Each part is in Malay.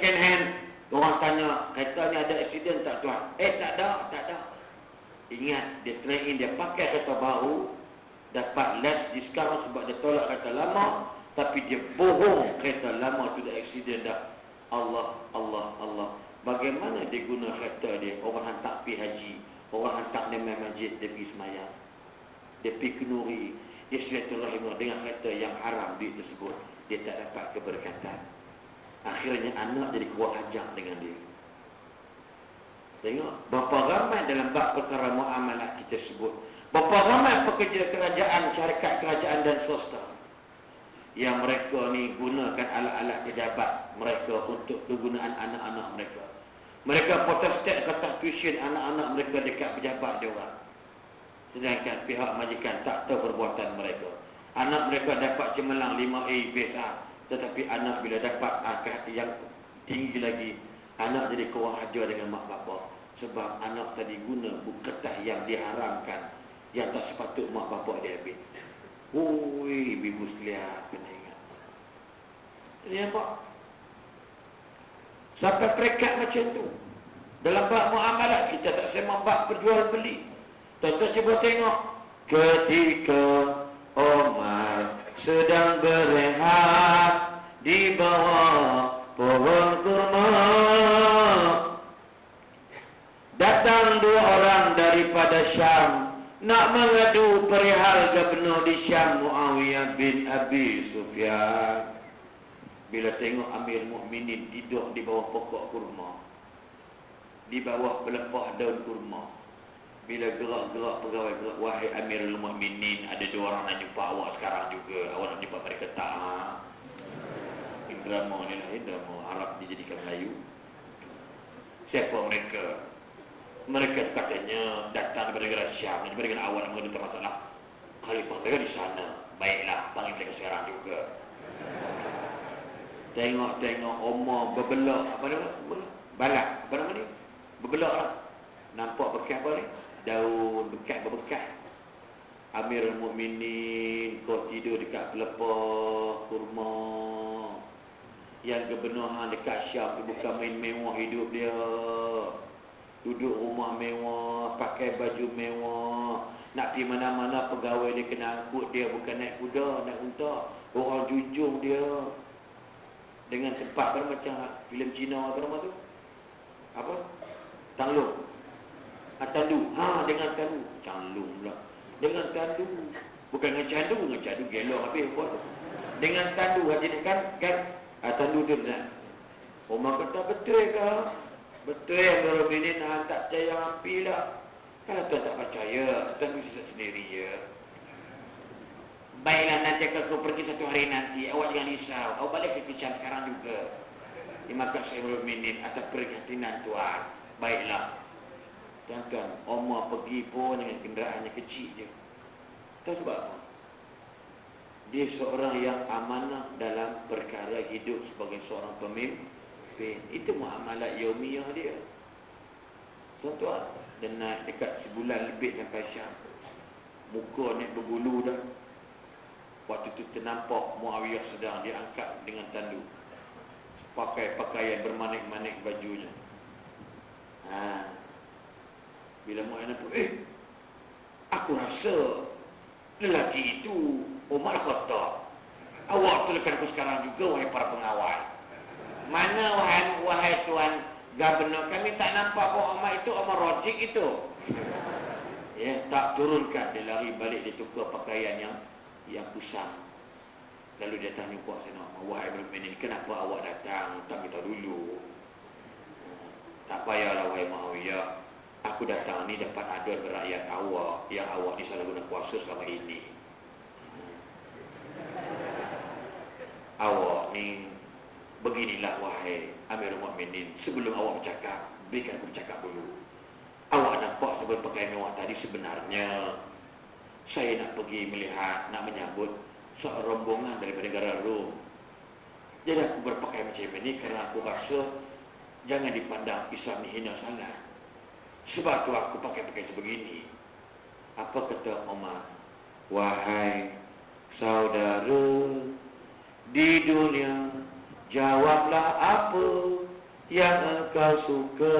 second hand. Orang tanya, kereta ni ada accident tak tuan? Tak ada. Ingat, dia trade in, dia pakai kereta baru, dapat less discount sebab dia tolak kereta lama, tapi dia bohong kereta lama tu dah accident dah. Allah. Bagaimana dia guna kereta dia? Orang hantar pergi haji, orang hantar dia main masjid, dia pergi semayang, dia pergi kenuri, dia silaturahim dengan kereta yang haram duit tersebut. Dia tak dapat keberkatan. Akhirnya anak jadi kuat hajam dengan dia. Tengok berapa ramai dalam bab perkara muamalah kita sebut. Berapa ramai pekerja kerajaan, syarikat kerajaan dan swasta yang mereka ni gunakan alat-alat pejabat mereka untuk kegunaan anak-anak mereka. Mereka protestan kata tuition anak-anak mereka dekat pejabat dia orang. Sedangkan pihak majikan tak tahu perbuatan mereka. Anak mereka dapat cemerlang 5A biasa, tetapi anak bila dapat angka yang tinggi lagi, anak jadi kurang ajar dengan mak bapak. Sebab anak tadi guna kertas yang diharamkan, yang tak sepatut mak bapak dia ambil. Ibu sekalian kena ingat. Ini apa? Sampai peringkat macam tu. Dalam bab muamalat kita tak sembang bab perjual beli. Tuan-tuan cuba tengok. Ketika Omar sedang berehat di bawah pohon kurma, datang 2 orang daripada Syam nak mengadu perihal gubernur di Syam, Muawiyah bin Abi Sufyan. Bila tengok Amir Mukminin tidur di bawah pokok kurma, di bawah pelepah daun kurma, bila gerak-gerak pegawai gerak, wahai Amirul Mukminin, ada 2 orang nak jumpa awak sekarang juga. Awak nak jumpa mereka tak? Drama ni lah, drama Arab dijadikan Melayu. Siapa mereka? Mereka katanya datang daripada negara Syam. Jadi mereka awal nak mengenai masalah khalifah mereka di sana. Baiklah, panggil mereka sekarang juga. Tengok Omar berbelak. Apa nama? Balak. Apa nama ni? Berbelak lah. Nampak bekas apa ni? Daun bekas berbekas. Amirul Mukminin, kau tidur dekat pelepah kurma. Yang gubernur dekat Syam bukan main mewah hidup dia. Duduk rumah mewah, pakai baju mewah. Nak pergi mana-mana pegawai dia kena angkut dia, bukan naik kuda, naik unta. Orang junjung dia. Dengan cepat macam filem Cina apa nama tu? Apa? Tanglung. Tandu. Dengan tandu. Canglung pula. Dengan tandu. Bukan dengan candu gelok habis buat. Dengan tandu hati kan tandu tu benar. Omar kata betul ke? Betul yang Amirul Mukminin tak percaya api lah. Kalau tuan tak percaya, tuan bisa sendiri ya. Baiklah, nanti kalau pergi satu hari nanti, awak jangan risau. Awak balik ke Syam sekarang juga. Dimakan Amirul Mukminin atas perhatian tuan. Baiklah. Tuan-tuan, Omar pergi pun dengan kenderaannya kecil je. Tahu sebab apa? Dia seorang yang amanah dalam perkara hidup sebagai seorang pemimpin. Itu muamalat yaumiyah dia. Tuan-tuan, dia naik dekat sebulan lebih sampai Syam. Muka naik berbulu dah. Waktu tu ternampak Muawiyah sedang diangkat dengan tandu. Pakai pakaian bermanik-manik bajunya. Bila Muawiyah nampak, aku rasa lelaki itu Umar kata, awak tuliskan aku sekarang juga, wahai para pengawal. Mana wahai tuan gubernur, kami tak nampak bahawa Umar itu Umar Rojik itu. Tak turunkan, dia lari balik, dia tukar pakaian yang usang. Lalu dia tanya Puan Sayyidina Umar, wahai Mukminin, kenapa awak datang? Tak beritahu dulu. Tak payahlah wahai Muawiyah, aku datang ni dapat aduan rakyat awak yang awak ni salah guna kuasa selama ini. Awak ni beginilah wahai Amirul Mukminin, sebelum awak bercakap, berikan aku bercakap dulu. Awak nampak sebelum pakai mewah tadi, sebenarnya saya nak pergi melihat, nak menyambut seorang rombongan daripada negara Rom. Jadi aku berpakaian macam ini kerana aku rasa jangan dipandang Islam ni hina sangat. Sebab tu aku pakai pakaian sebegini. Apa kata Omar? Wahai saudara di dunia, jawablah apa yang engkau suka,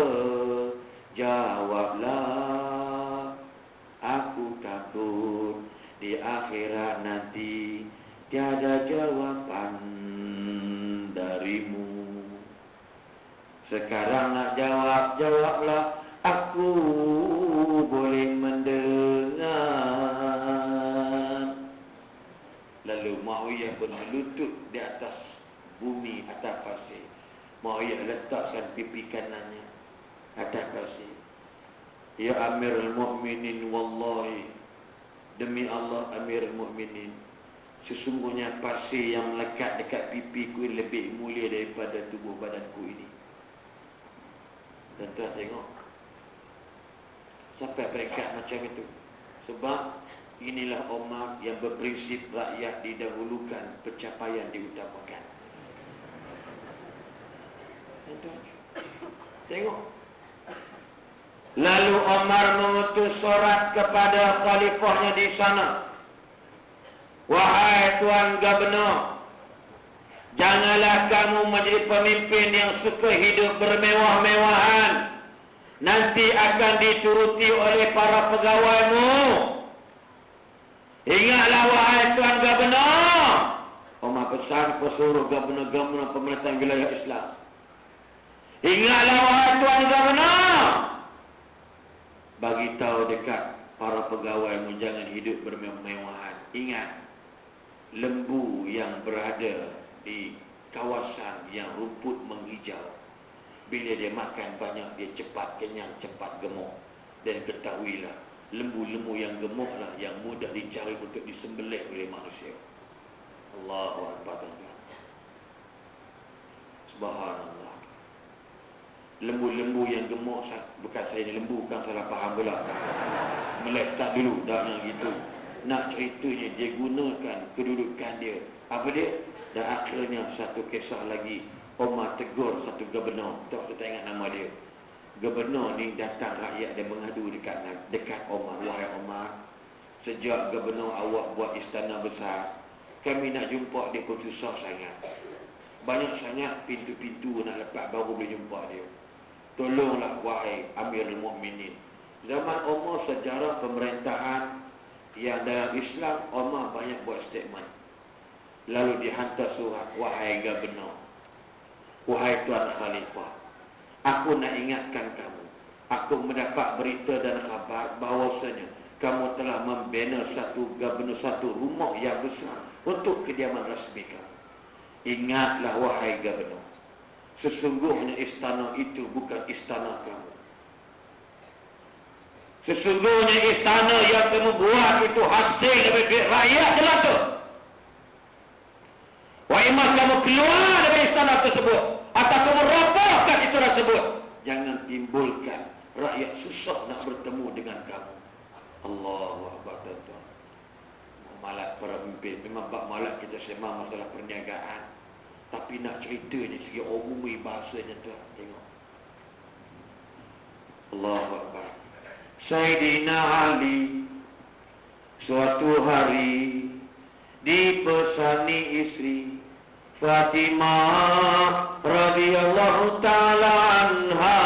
jawablah. Aku takut di akhirat nanti tiada jawaban darimu. Sekarang nak jawab, jawablah. Aku boleh mendengar. Lalu Muawiyah pun melutut di atas bumi, atas pasir. Muawiyah letakkan pipi kanannya atas pasir. Ya Amirul Mukminin, wallahi, demi Allah Amirul Mukminin, sesungguhnya pasir yang melekat dekat pipiku lebih mulia daripada tubuh badanku ini. Tuan-tuan tengok, sampai peringkat macam itu. Sebab inilah Umar yang berprinsip rakyat didahulukan, pencapaian diutamakan. Tuan-tuan tengok. Lalu Umar mengutus surat kepada khalifahnya di sana. Wahai Tuan Gubernur, janganlah kamu menjadi pemimpin yang suka hidup bermewah-mewahan. Nanti akan dituruti oleh para pegawaimu. Ingatlah wahai Tuan Gubernur. Umar pesan pesuruh gubernur-gubernur pemerintahan wilayah Islam. Ingatlah wahai Tuan Gubernur. Bagi tahu dekat para pegawaimu jangan hidup bermewah-mewahan. Ingat, lembu yang berada di kawasan yang rumput menghijau, bila dia makan banyak, dia cepat kenyang, cepat gemuk. Dan ketahuilah, lembu-lembu yang gemuklah yang mudah dicari untuk disembelih oleh manusia. Allahu Akbar. Subhanallah. Lembu-lembu yang gemuk, bukan saya ni lembu, bukan salah faham pula. Meletak dulu, dah yang gitu. Nak ceritanya, dia gunakan kedudukan dia. Apa dia? Dan akhirnya satu kisah lagi, Umar tegur satu gubernur. Tak ingat nama dia. Gubernur ni datang rakyat dan mengadu dekat Umar. Wahai Umar, sejak gubernur awak buat istana besar, kami nak jumpa dia pun susah sangat. Banyak sangat pintu-pintu nak lepas baru boleh jumpa dia. Tolonglah wahai Amirul Mukminin. Zaman Umar sejarah pemerintahan yang dalam Islam, Umar banyak buat statement. Lalu dihantar surat, wahai gubernur, wahai Tuan Khalifah, aku nak ingatkan kamu. Aku mendapat berita dan khabar bahawasanya kamu telah membina satu gubernur, satu rumah yang besar untuk kediaman rasmi kamu. Ingatlah wahai gubernur, sesungguhnya istana itu bukan istana kamu. Sesungguhnya istana yang kamu buat itu hasil dari duit rakyat jelata. Wa imam kamu keluar dari istana tersebut atau kamu robohkan istana tersebut. Jangan timbulkan rakyat susah nak bertemu dengan kamu. Allahu Akbar. Malak para pemimpin. Memang bab malak kita sembang masalah perniagaan. Tapi nak ceritanya segi umumi bahasanya tuan. Tengok. Allahu Akbar. Sayyidina Ali suatu hari dipesani istri Fatimah radhiyallahu ta'ala anha,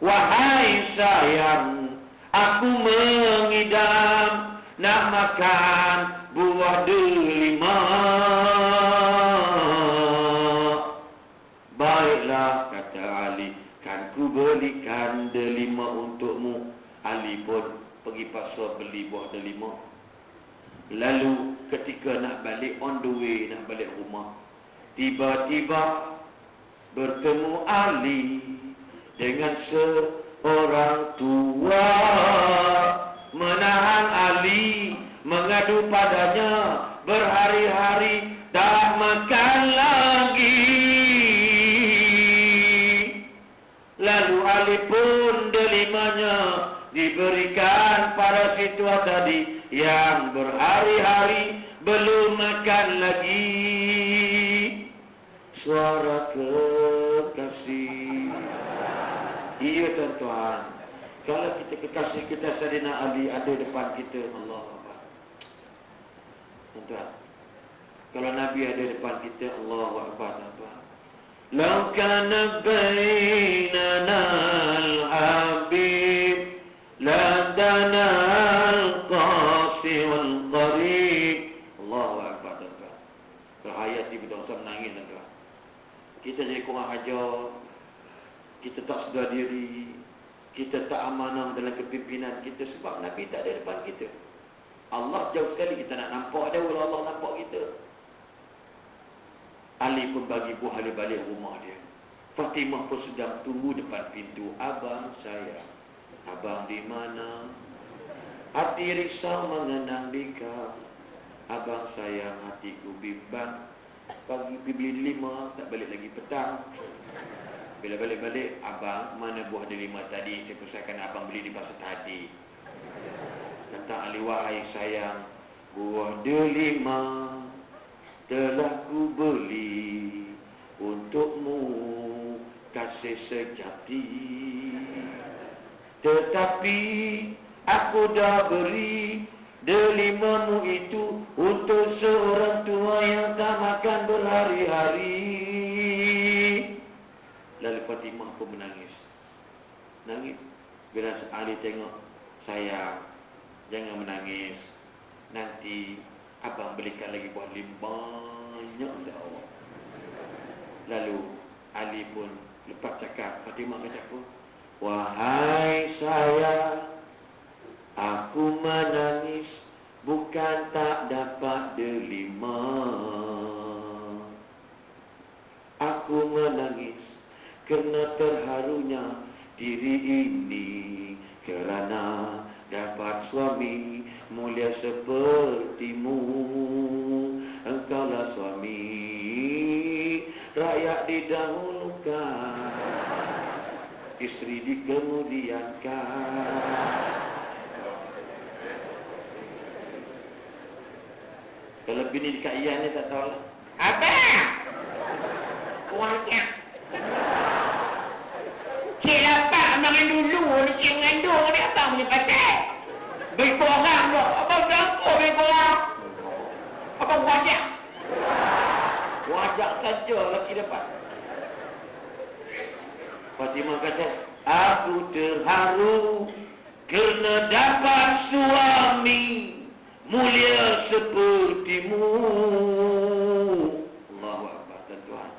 wahai sayang, aku mengidam nak makan buah delima. Baiklah, kata Ali, kan ku belikan delima untukmu. Ali pun pergi pasar beli buah delima. Lalu ketika nak balik, on the way nak balik rumah, tiba-tiba bertemu Ali dengan seorang tua. Menahan Ali, mengadu padanya, berhari-hari tak makan lagi. Lalu Ali pun delimanya diberikan pada si tua tadi yang berhari-hari belum makan lagi. Suara kekasih. Iya tuan-tuan, kalau kita kekasih kita Sayyidina Ali ada depan kita, Allah Akbar. Tuan-tuan, kalau Nabi ada depan kita, Allah Akbar tuan-tuan. Lau kana bainana al-habib la dana al-qasi wal-qarib. Allahu Akbar. Ayat ni kita menangis tuan. Kita jadi kurang ajar, kita tak sedar diri, kita tak amanah dalam kepimpinan kita sebab Nabi tak ada depan kita. Allah jauh sekali, kita nak nampak dia, walau Allah nampak kita. Ali pun bagi buah Ali balik rumah dia. Fatimah pun sedang tunggu depan pintu. Abang saya, abang di mana? Hati risau mengenang di kau. Abang sayang, hatiku bimbang. Pagi beli 5, tak balik lagi petang. Bila balik-balik, abang, mana buah delima tadi? Saya pesankan abang beli di pasar tadi. Kata Ali, wahai sayang, buah delima telah ku beli untukmu, kasih sejati. Tetapi aku dah beri delimamu itu untuk seorang tua yang tak makan berhari-hari. Lalu Fatimah pun menangis. Nangis. Bila Ali tengok, sayang, jangan menangis. Nanti abang belikan lagi buah lim banyak untuk awak. Lalu Ali pun lepas cakap, Fatimah kata apa? Wahai sayang, aku menangis bukan tak dapat delima. Aku menangis kerana terharunya diri ini, kerana dapat suami mulia sepertimu. Engkaulah suami rakyat didahulukan, isteri dikemudiankan. Kalau bini dekat Ian ni tak tahu lah. Abang! Kuatnya. Cik lapar makan dulu ni, cik mengandung ni abang punya pasal. Beri korang tu. Abang berapa beri korang? Abang wajak. Wajak saja lelaki dapat. Fatimah kata, aku terharu kerana dapat suami mulia sepertimu. Allahu Akbar, tuan-tuan.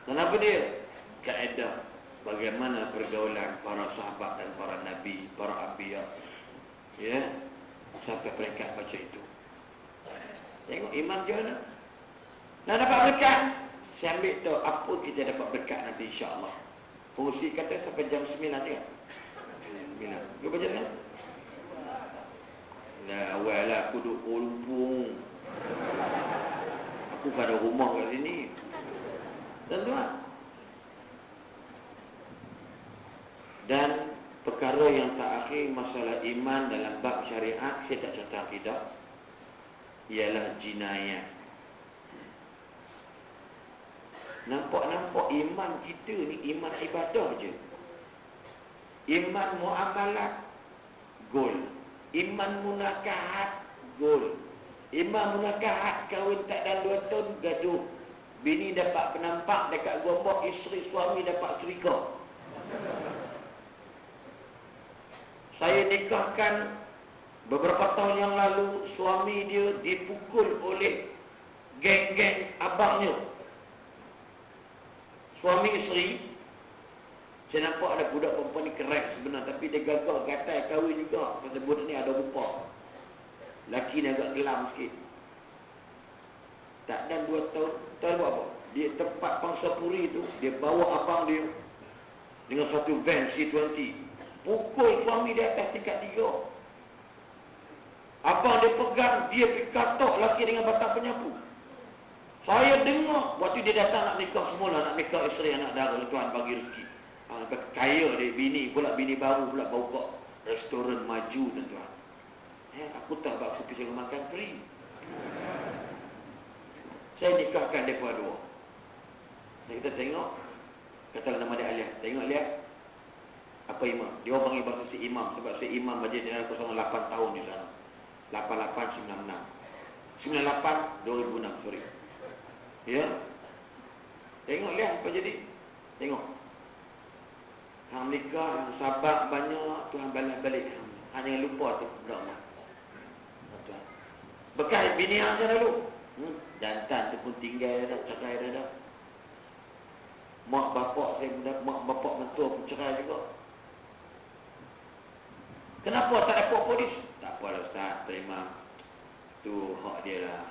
Kenapa dia? Kaedah bagaimana pergaulan para sahabat dan para nabi, para anbiya. Ya, sampai peringkat baca itu. Tengok iman je lah. Nak dapat berkat, saya ambil tu apa kita dapat berkat nanti insya-Allah. Pengurusi kata sampai jam 9 je. 9. Kau baca kan? Nah, awal lah aku duduk Kuala Lumpur. Aku kan ada rumah kat sini. Tuan-tuan. Dan perkara yang terakhir, masalah iman dalam bab syariat, saya tak catat tidak, ialah jinayat. Nampak-nampak iman kita ni iman ibadah je. Iman muamalat, gol. Iman munakahat, gol. Iman munakahat, kahwin tak dan 2 tahun, gaduh. Bini dapat penampak dekat gombok, isteri suami dapat serika. Saya nikahkan beberapa tahun yang lalu, suami dia dipukul oleh geng-geng abangnya. Suami isteri, saya nampak ada budak perempuan ni keren sebenar, tapi dia gagal gatal kahwin juga. Pasal budak ni ada rupa. Laki ni agak gelam sikit. Tak dan 2 tahun, tahu buat apa? Dia tempat Pangsapuri tu, dia bawa abang dia dengan satu van C20. Pukul suami di atas tingkat 3. Abang dia pegang, dia pergi katok laki dengan batang penyapu. Saya dengar, waktu dia datang nak nikah semula, nak nikah isteri anak dara, Tuhan bagi rezeki. Kaya dia, bini pula, bini baru pula buka restoran maju, tuan-tuan. Aku tak bakso pisang makan free. Saya nikahkan mereka 2. Dan kita tengok, kata nama dia Alia. Tengok lihat, apa imam? Dia orang panggil bahasa si imam, sebab si imam majlis dia 08 tahun di sana. 88, 96. 98, 2006, sorry. Ya. Tengok lihat apa jadi. Tengok. Hang nikah, hang sabar banyak, Tuhan balas balik hang. Hanya lupa tu budak. Bekas bini hang je dulu. Jantan tu pun tinggal dah, cerai dah. Mak bapak saya pun mak bapak mentua pun cerai juga. Kenapa tak dapat polis? Tak apa lah Ustaz, terima. Tu hak dia lah.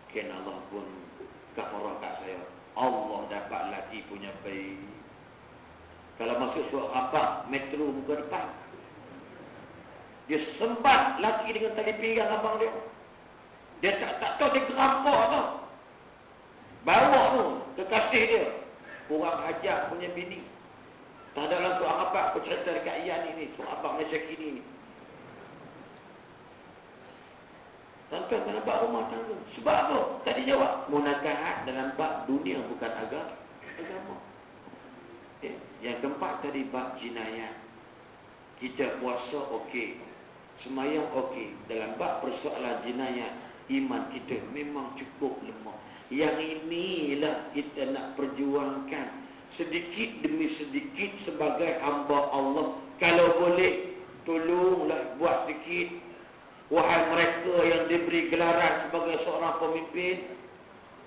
Mungkin Allah pun kafarah kat saya. Allah dapat lelaki punya baik. Kalau masuk surat abang, metro muka depan. Dia sembat lelaki dengan tali pinggang abang dia. Dia tak tahu dia gerampak tau. Bawa tu, kekasih dia. Kurang ajar punya bini. Tak ada langsung apa aku cerita dekat Ian ni. Surat abang Malaysia kini ni. Tuan-tuan kena bab rumah tangga. Sebab apa? Tadi jawab. Munakahat dalam bab dunia bukan agama. Yang keempat tadi bab jinayat. Kita puasa okey. Semayang okey. Dalam bab persoalan jinayat, iman kita memang cukup lemah. Yang inilah kita nak perjuangkan. Sedikit demi sedikit sebagai hamba Allah. Kalau boleh, tolonglah buat sedikit. Wahai mereka yang diberi gelaran sebagai seorang pemimpin,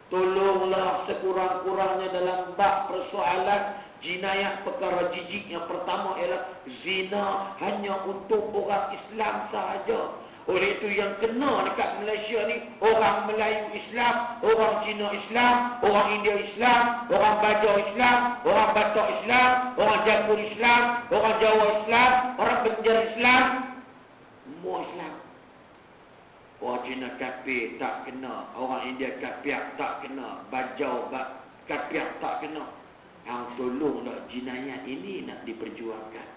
tolonglah sekurang-kurangnya dalam bab persoalan jinayat perkara jijik. Yang pertama ialah zina hanya untuk orang Islam sahaja. Oleh itu yang kena dekat Malaysia ni, orang Melayu Islam, orang Cina Islam, orang India Islam, orang Bajau Islam, orang Batak Islam, orang Japur Islam, orang Jawa Islam, orang Banjar Islam, semua Islam. Orang Cina kafir tak kena, orang India kafir tak kena, Bajau kafir tak kena. Yang tolonglah jinayat ini nak diperjuangkan.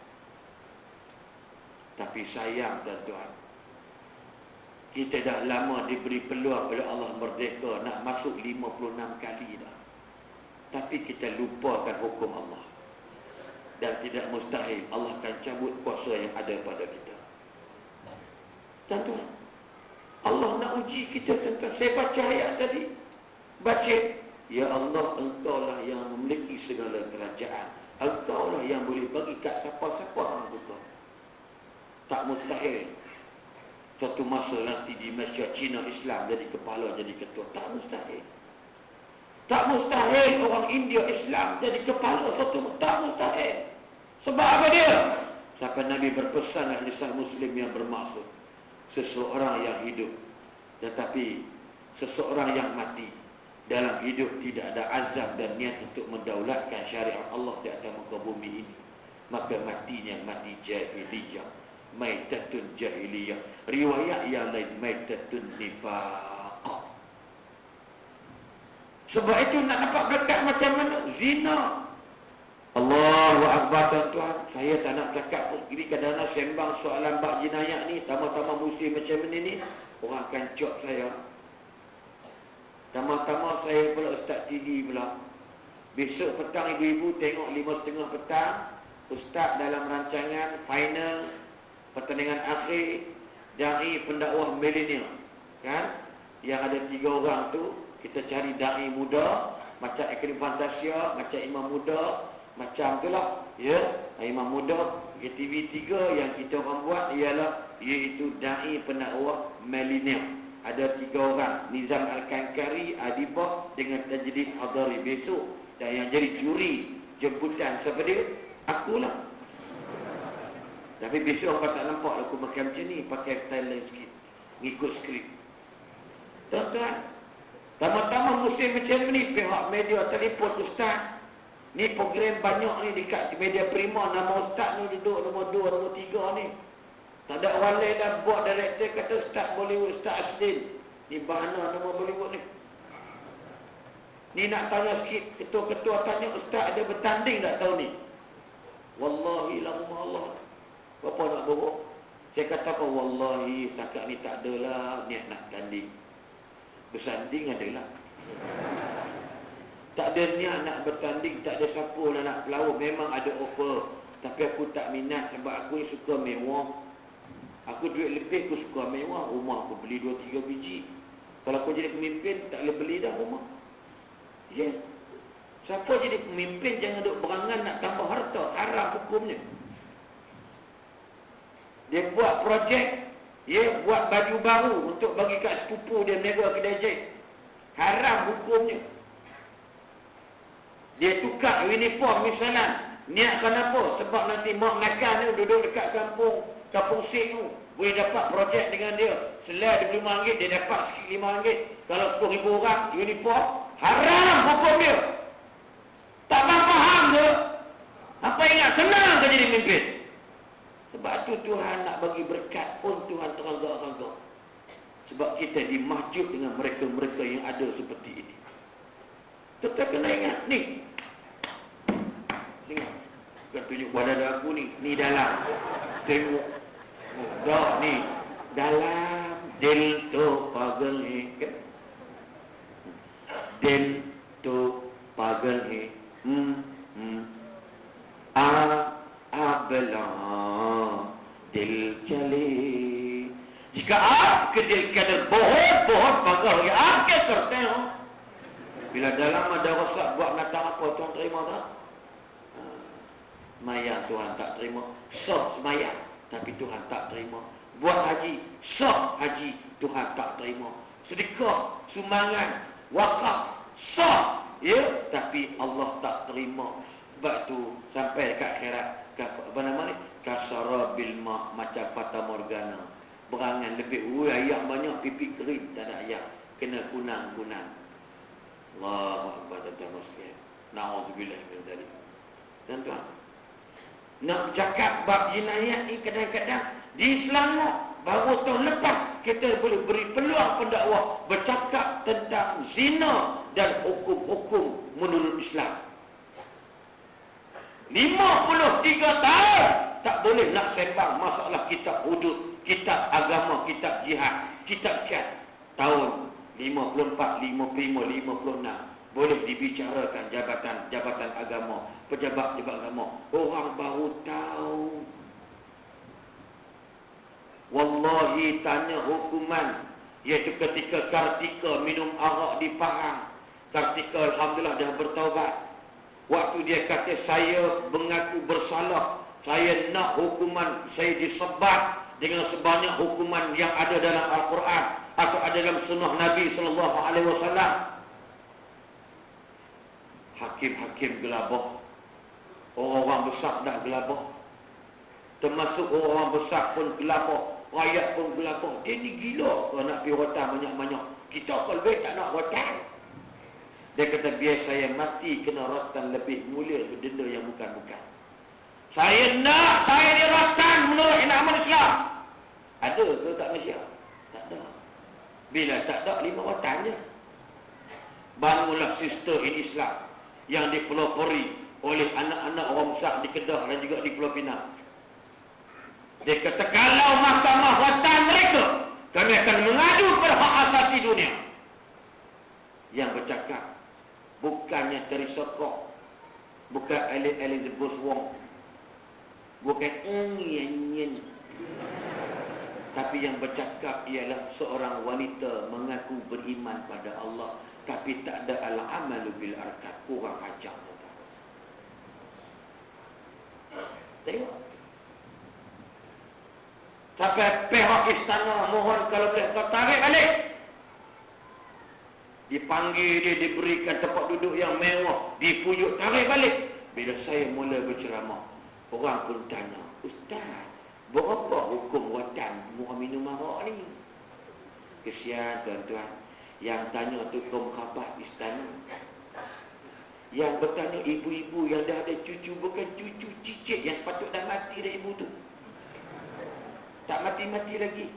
Tapi sayang tuan-tuan, kita dah lama diberi peluang oleh Allah merdeka nak masuk 56 kali dah. Tapi kita lupakan hukum Allah. Dan tidak mustahil Allah akan cabut kuasa yang ada pada kita. Tuan-tuan, Allah nak uji kita tentang. Saya baca ayat tadi. Baca. Ya Allah, Engkau lah yang memiliki segala kerajaan. Engkau lah yang boleh bagi kat siapa-siapa orang buka. Tak mustahil suatu masa nanti di Malaysia Cina Islam jadi kepala, jadi ketua. Tak mustahil. Tak mustahil orang India Islam jadi kepala suatu. Tak mustahil. Sebab apa dia? Sampai Nabi berpesan ahli Muslim yang bermaksud seseorang yang hidup, tetapi seseorang yang mati. Dalam hidup tidak ada azam dan niat untuk mendaulatkan syariat Allah di atas muka bumi ini, maka matinya mati jahiliyah, maitatun jahiliyah. Riwayat yang lain maitatun nifaq. Sebab itu nak dapat berkat macam mana? Zina. Allahu Akbar tuan-tuan. Saya tak nak cakap pun. Ini kadang-kadang sembang soalan bab jinayat ni, tambah-tambah musim macam ni, orang akan cok saya. Tambah-tambah saya pula Ustaz TV pula. Besok petang ibu-ibu tengok 5.30 petang, Ustaz dalam rancangan final pertandingan akhir dai pendakwah milenial, kan? Yang ada 3 orang tu, kita cari dai muda macam Akademi Fantasia, macam Imam Muda, macam itulah, ya. Imam Muda, TV 3 yang kita orang buat ialah iaitu dai pendakwah milenial. Ada 3 orang, Nizam Al-Kankari, Adibah dengan Tajdid Hadari besok. Dan yang jadi juri jemputan siapa dia? Akulah. Tapi besok orang tak nampak aku makan macam ni, pakai style lain sikit, ngikut skrip. Tuan-tuan, tama-tama musim macam ni, pihak media telefon Ustaz, ni program banyak ni dekat media Prima, nama Ustaz ni duduk nombor 2, nombor 3 ni. Tak ada walai dah buat director kata Ustaz Bollywood, Ustaz Asdin. Ni mana nama Bollywood ni? Ni nak tanya sikit, ketua-ketua tanya Ustaz ada bertanding tak tahun ni? Wallahi lahumma Allah. Berapa nak borok? Saya kata apa? Wallahi setakat ni tak adalah niat nak tanding. Bersanding adalah. Tak ada niat nak bertanding, tak ada siapa nak pelawak. Memang ada offer. Tapi aku tak minat sebab aku ni suka mewah. Aku duit lebih, aku suka mewah. Rumah aku beli 2-3 biji. Kalau aku jadi pemimpin, tak boleh beli dah rumah. Ya. Siapa jadi pemimpin jangan duk berangan nak tambah harta. Haram hukumnya. Dia buat projek, dia buat baju baru untuk bagi kat sepupu dia meniaga kedai jahit. Haram hukumnya. Dia tukar uniform misalnya. Niatkan apa? Sebab nanti mak nakal ni duduk dekat kampung Sing tu. Boleh dapat projek dengan dia. Selain RM25, dia dapat sikit RM5. Kalau 10,000 orang uniform, haram hukum dia. Tak faham ke? Apa ingat? Senang ke jadi pemimpin? Sebab tu Tuhan nak bagi berkat pun Tuhan terangga-rangga. Sebab kita dimahjub dengan mereka-mereka yang ada seperti ini. Tetap kena ingat. Ni. Tengok. Bukan tunjuk pada aku ni. Ni dalam. Tengok. Dah ni. Dalam. Del tu pagal ni. Kan? Del tu pagal ni. Belah dil chale. Jika आपके दिल के अंदर बहुत बहुत पागल हो गया, आप क्या करते हो? Bila dalam ada rosak buat natang apa, Tuhan terima tak? Semaya Tuhan tak terima. Sah semaya, tapi Tuhan tak terima. Buat haji, sah haji, Tuhan tak terima. Sedekah, sumbangan, wakaf, sah, ya, tapi Allah tak terima. Sebab tu sampai dekat akhirat, apa nama ni? Kasara bil ma, macam fata morgana. Berangan lebih, ayak banyak, pipi kering, tak ada ayak. Kena kunang-kunang. Allahu Akbar, tuan-tuan sekalian. Na'udzubillah min dzalik. Tuan-tuan, nak cakap bab jinayat ni kadang-kadang di Islam baru tahun lepas kita boleh beri peluang pendakwah bercakap tentang zina dan hukum-hukum menurut Islam. 53 tahun tak boleh nak sembang masalah kitab hudud, kitab agama, kitab jihad, kitab syad. Tahun 54, 55, 56 boleh dibicarakan jabatan agama, pejabat agama. Orang baru tahu. Wallahi tanya hukuman, iaitu ketika Kartika minum arak di Pahang. Kartika alhamdulillah dah bertaubat. Waktu dia kata saya mengaku bersalah, saya nak hukuman saya disebat dengan sebanyak hukuman yang ada dalam Al-Quran atau ada dalam sunnah Nabi SAW. Hakim-hakim gelabah, orang-orang besar dah gelabah, termasuk orang besar pun gelabah, rakyat pun gelabah. Dia ni gila kalau nak pergi rotan banyak-banyak. Kita kalau lebih tak nak rotan. Dia kata biar saya mati kena rotan lebih mulia benda yang bukan-bukan. Saya nak saya di rotan menurut aman Islam. Ada ke tak Malaysia? Tak ada. Bila tak ada 5 rotan je. Bangunlah sistem in Islam yang dipelopori oleh anak-anak orang besar di Kedah dan juga di Pulau Pinang. Dia kata kalau mahkamah rotan mereka, kami akan mengadu kepada hak asasi dunia. Yang bercakap bukannya dari sokok, bukan Elizabeth Wong, bukan Yen, tapi yang bercakap ialah seorang wanita mengaku beriman pada Allah, tapi tak ada al-amalu bil arkan, kurang ajar. Tengok. Sampai pihak istana mohon kalau boleh kau tarik balik. Dipanggil dia, diberikan tempat duduk yang mewah, dipujuk, tarik balik. Bila saya mula berceramah, orang pun tanya, Ustaz, berapa hukum rotan muka minum arak ni? Kesian tuan-tuan, yang tanya tu kaum khabat istana. Yang bertanya ibu-ibu yang dah ada cucu, bukan cucu cicit yang patut dah mati dah ibu tu. Tak mati-mati lagi.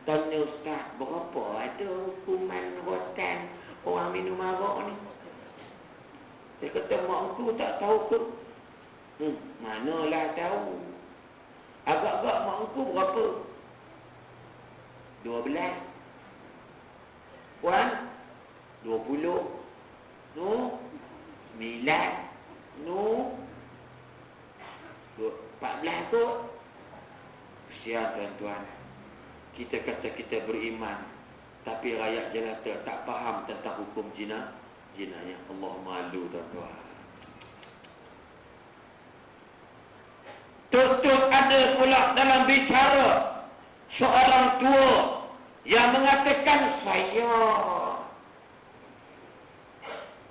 Tanya Ustaz, berapa ada hukuman rotan orang minum arak ni? Dia kata, mak aku tak tahu ke? Manalah tahu. Agak-agak mak aku berapa? 12. Puan? 20. No? 9. No? 14 kot? Kesian tuan-tuan. Kita kata kita beriman, tapi rakyat jelata tak faham tentang hukum zina, jinayah. Allah malu tuan-tuan. Tutup ada pula dalam bicara seorang tua yang mengatakan saya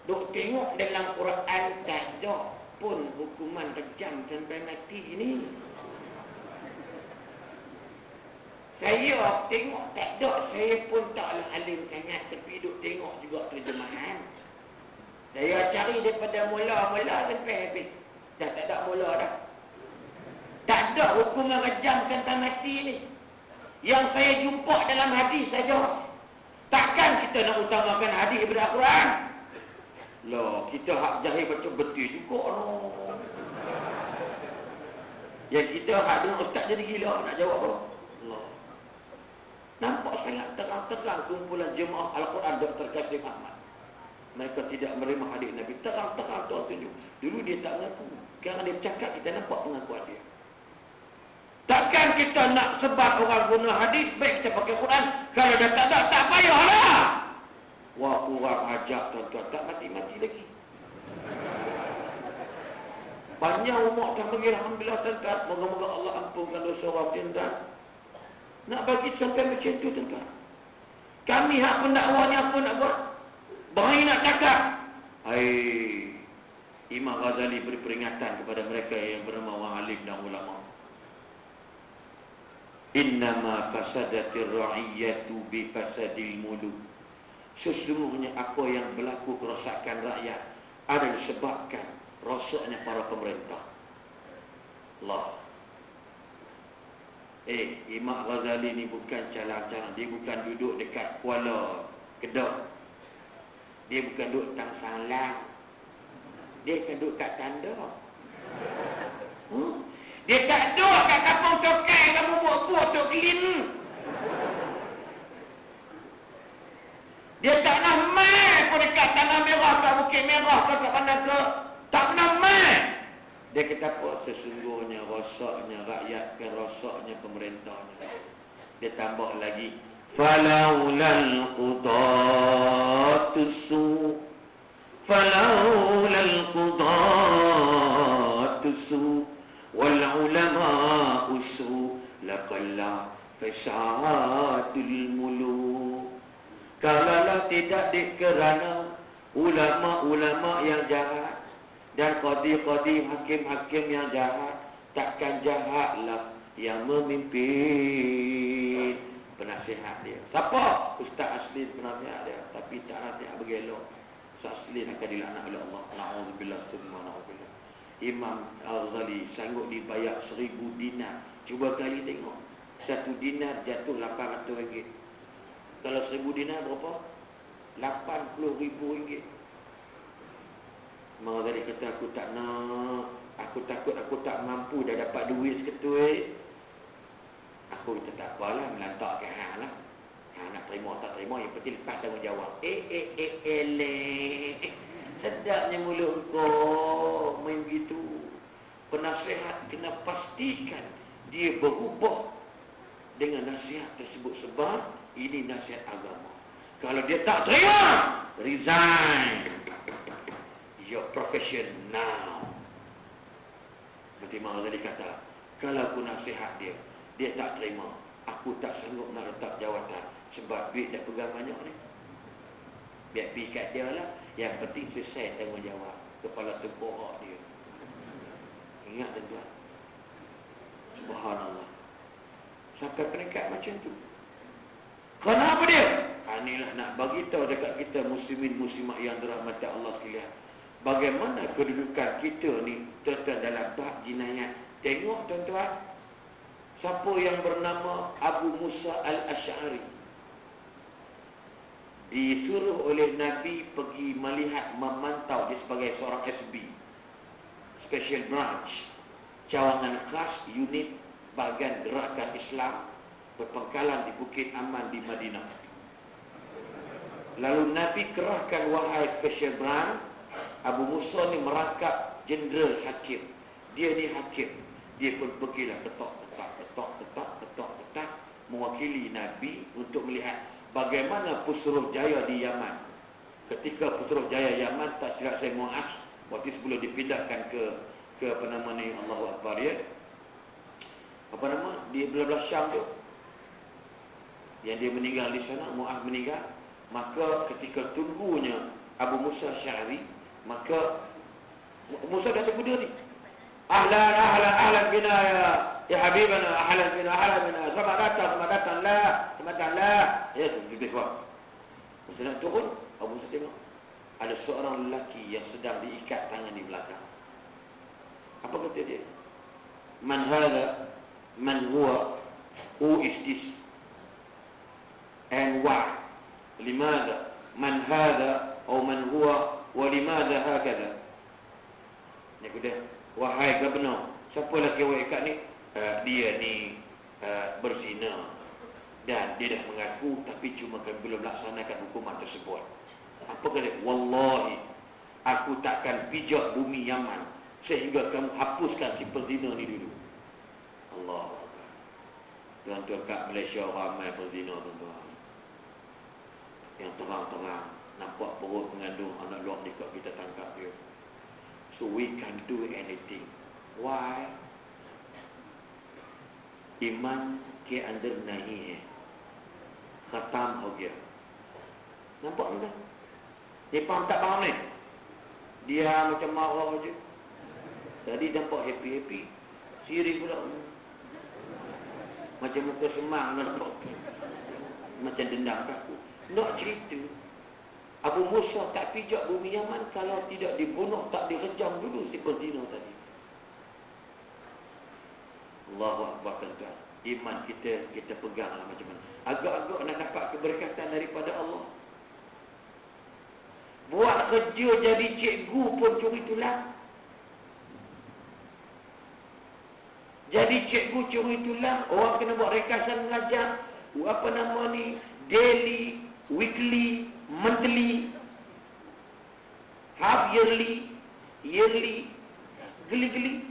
duk tengok dalam Quran tak ada pun hukuman kejam sampai mati ini. Saya tengok tak ada, saya pun taklah alim sangat tapi duk tengok juga terjemahan. Saya cari daripada mula-mula sampai habis. Dah tak ada mula dah. Tak ada hukuman kejam sampai mati ni. Yang saya jumpa dalam hadis saja. Takkan kita nak utamakan hadis daripada Al-Quran? Loh, kita hak jahil baca betul juga no. Yang kita hak dengan ustaz jadi gila nak jawab apa? Allah. Nampak sangat terang-terang kumpulan jemaah Al-Quran Dr. Kasim Ahmad. Mereka tidak menerima hadis Nabi. Terang-terang tuan tunjuk. Dulu dia tak mengaku. Sekarang dia bercakap, kita nampak pengakuan dia. Takkan kita nak sebab orang guna hadis, baik kita pakai Quran. Kalau dah tak ada, tak payahlah. Wah, orang ajak tuan-tuan, tak mati-mati lagi. Banyak umat dah panggil alhamdulillah tuan-tuan. Moga-moga Allah ampunkan dosa orang tuan-tuan. Nak bagi sampai macam tu tuan-tuan. Kami hak pendakwa ni apa nak buat? Berani nak cakap. Hai, Imam Ghazali beri peringatan kepada mereka yang bernama orang alim dan ulama. Innama fasadatir ra'iyatu bi fasadil muluk. Sesungguhnya apa yang berlaku kerosakan rakyat ada disebabkan rosaknya para pemerintah. Allah. Imam Ghazali ni bukan calang-calang. Dia bukan duduk dekat Kuala Kedah. Dia bukan duduk tang salang. Dia akan duduk kat tanda. Dia tak duduk kat kampung Tokai. Kamu buat-buat Tok Kelin. Dia tak nak main pun dekat Tanah Merah ke Bukit Merah ke mana ke. Tak pernah main. Dia kata apa? Sesungguhnya rosaknya rakyat dan rosaknya pemerintahnya. Dia tambah lagi. Falaulal qudatusu. Falaulal qudatusu. Wal ulama'usu. Laqalla fasadul muluk. Kalaulah tidak dikerana ulama-ulama yang jahat dan qadi-qadi, hakim-hakim yang jahat, takkan jahatlah yang memimpin. Penasihat dia. Siapa? Ustaz Aslin penasihat dia. Tapi tak nasihat bergelok. Ustaz Aslin akan dilaknat oleh Allah. Na'udzubillah summa na'udzubillah. Imam Al-Ghazali sanggup dibayar 1000 dinar. Cuba kali tengok. 1 dinar jatuh RM800. Kalau 1000 dinar berapa? RM80,000. Maka tadi kata aku tak nak. Aku takut aku tak mampu dah dapat duit seketui. Aku kata tak apalah, melantakkan hang lah. Hang nak terima tak terima, yang penting lepas tanggungjawab. Sedapnya mulut kau main begitu. Penasihat kena pastikan dia berubah dengan nasihat tersebut sebab ini nasihat agama. Kalau dia tak terima, resign your profession now. Nanti mahu tadi kata, kalau aku nasihat dia tak terima, aku tak sanggup nak letak jawatan sebab duit dah pegang banyak ni. Biar pergi kat dia lah. Yang penting selesai tanggungjawab kepala tengkorak dia. Ingat tuan-tuan. Subhanallah. Sampai peringkat macam tu. Kenapa dia? Inilah nak bagi tahu dekat kita muslimin muslimat yang dirahmati Allah sekalian. Bagaimana kedudukan kita ni tuan-tuan dalam bab jinayat. Tengok tuan-tuan. Siapa yang bernama Abu Musa Al-Asy'ari disuruh oleh Nabi pergi melihat, memantau dia sebagai seorang SB, Special Branch, cawangan khas unit bahagian gerakan Islam berpangkalan di Bukit Aman di Madinah. Lalu Nabi kerahkan wahai Special Branch, Abu Musa ni merangkap Jenderal Hakim. Dia ni hakim. Dia pun pergilah ketok mewakili Nabi untuk melihat bagaimana Pusruh Jaya di Yaman. ketika Putrajaya Yaman, tak silap saya Muaz, waktu sebelum dipindahkan ke apa nama ni, Allahu Akbar ya. Apa nama? Di belah-belah Syam tu. Yang dia meninggal di sana, Muaz meninggal. Maka ketika tunggunya Abu Musa Syari, maka Musa dah tunggu dia ni. Ahlan bina ya habibana, ahlan bina. Selamat datang lah. Ya, lebih kuat. Masa nak turun, Abu Musa tengok ada seorang lelaki yang sedang diikat tangan di belakang. Apa kata dia? Man hadha? Man huwa? Who is this? And why? Limada? Man hadha? Atau man huwa? Wa limada hakadha? Dia kata, wahai Gubernur, siapa lelaki awak ikat ni? Dia ni berzina. Dan dia dah mengaku, tapi cuma belum melaksanakan hukuman tersebut. Apa kata? Wallahi, aku takkan pijak bumi Yaman sehingga kamu hapuskan si perzina ni dulu. Allah. Tuan-tuan kat Malaysia ramai perzina, tuan-tuan. Yang terang-terang nampak perut mengandung anak luar nikah, kita tangkap dia. So we can't do anything. Why? Iman ke andar nahi hai. Khatam ho gaya. Nampak tak? Dia faham tak faham ni? Dia macam marah je. Tadi nampak happy-happy. Siri pula. Macam muka semang nampak. Macam dendam kaku. Nak cerita. Abu Musa tak pijak bumi Yaman kalau tidak dibunuh, tak direjam dulu si perzina tadi. Allahu Akbar, tuan-tuan. Iman kita peganglah macam mana. Agak-agak nak dapat keberkatan daripada Allah. Buat kerja jadi cikgu pun curi tulang. Jadi cikgu curi tulang, orang kena buat rekasan mengajar. Apa nama ni? Daily, weekly, monthly, half yearly, geli-geli.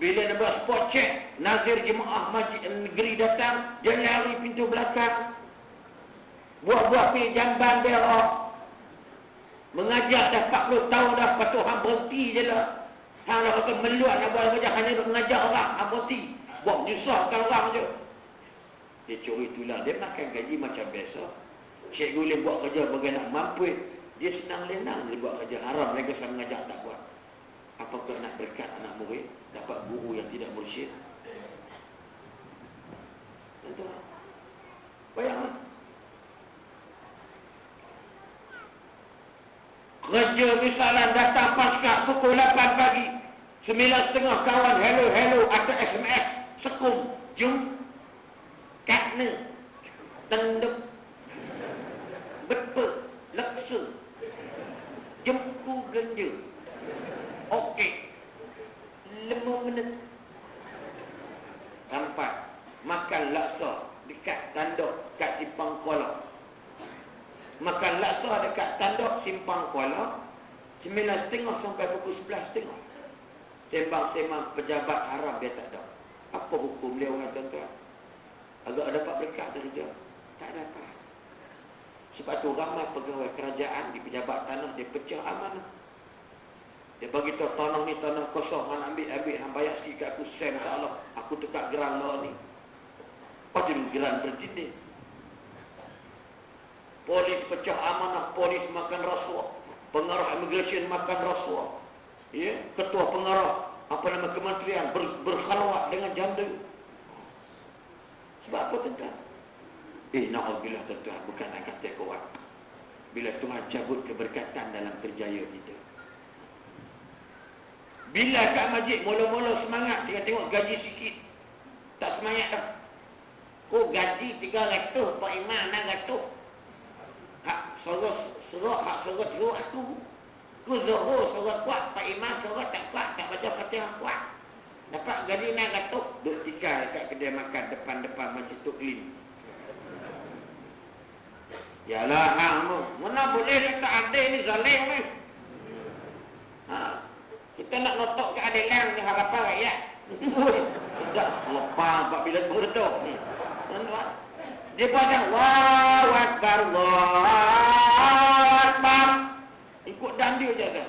Bila nak buat spot check, Nazir Jemaah Masjid Negeri datang, dia lari pintu belakang. Buat-buat pergi jamban berak. Mengajar dah 40 tahun dah, patut hang berhenti je lah. Hang dah kata meluat nak buat mengajar, hanya nak mengajar orang, hang berhenti. Buat menyusahkan orang je. Dia curi tulang, dia makan gaji macam biasa. Cikgu boleh buat kerja bagi nak mampu. Dia senang lenang dia buat kerja. Haram mereka sama mengajar tak buat. Apakah nak berkat anak murid dapat guru yang tidak mursyid? Tentu. Bayangkan. Kerja misalan datang pasca pukul 8 pagi. 9.30 kawan hello atau SMS sekum jum katna tenduk betul leksa jempu genja. Okey. 5 minit. Sampai makan laksa dekat tanduk kat Simpang Kuala. Makan laksa dekat tanduk Simpang Kuala 9.30 sampai pukul 11.30. Sembang-sembang pejabat haram dia tak ada. Apa hukum dia orang tuan-tuan? Agak dapat berkat dari dia? Tak dapat. Sebab tu ramai pegawai kerajaan di pejabat tanah dia pecah amanah. Dia bagi tahu tanah ni tanah kosong, hang ambil, hang bayar sikit aku sen tak Allah. Aku tekak geran lah ni. Apa tu geran berdinding? Polis pecah amanah, polis makan rasuah, pengarah immigration makan rasuah. Ya, ketua pengarah apa nama kementerian berkhalwat dengan janda. Sebab apa tuan-tuan? Na'udzubillah tuan-tuan, bukan nak kata kuat. Bila Tuhan cabut keberkatan dalam kerjaya kita. Bila kat masjid mula-mula semangat, tengok gaji sikit. Tak semangat dah. Oh, gaji 300, Pak Imam 600. Hak suruh hak suruh aku. Ku zuhur suruh kuat, Pak Imam suruh tak kuat, tak baca Fatihah kuat. Dapat gaji 600, duduk tinggal kat kedai makan depan-depan Masjid Tuklin. Yalah hang tu, mana boleh nak tak adil ni, zalim ni. Kita nak notok keadilan ni harapan rakyat. Tak lepas bila betul. Dia pada Allahu Akbar, Allahu Akbar. Ikut dandir je kan.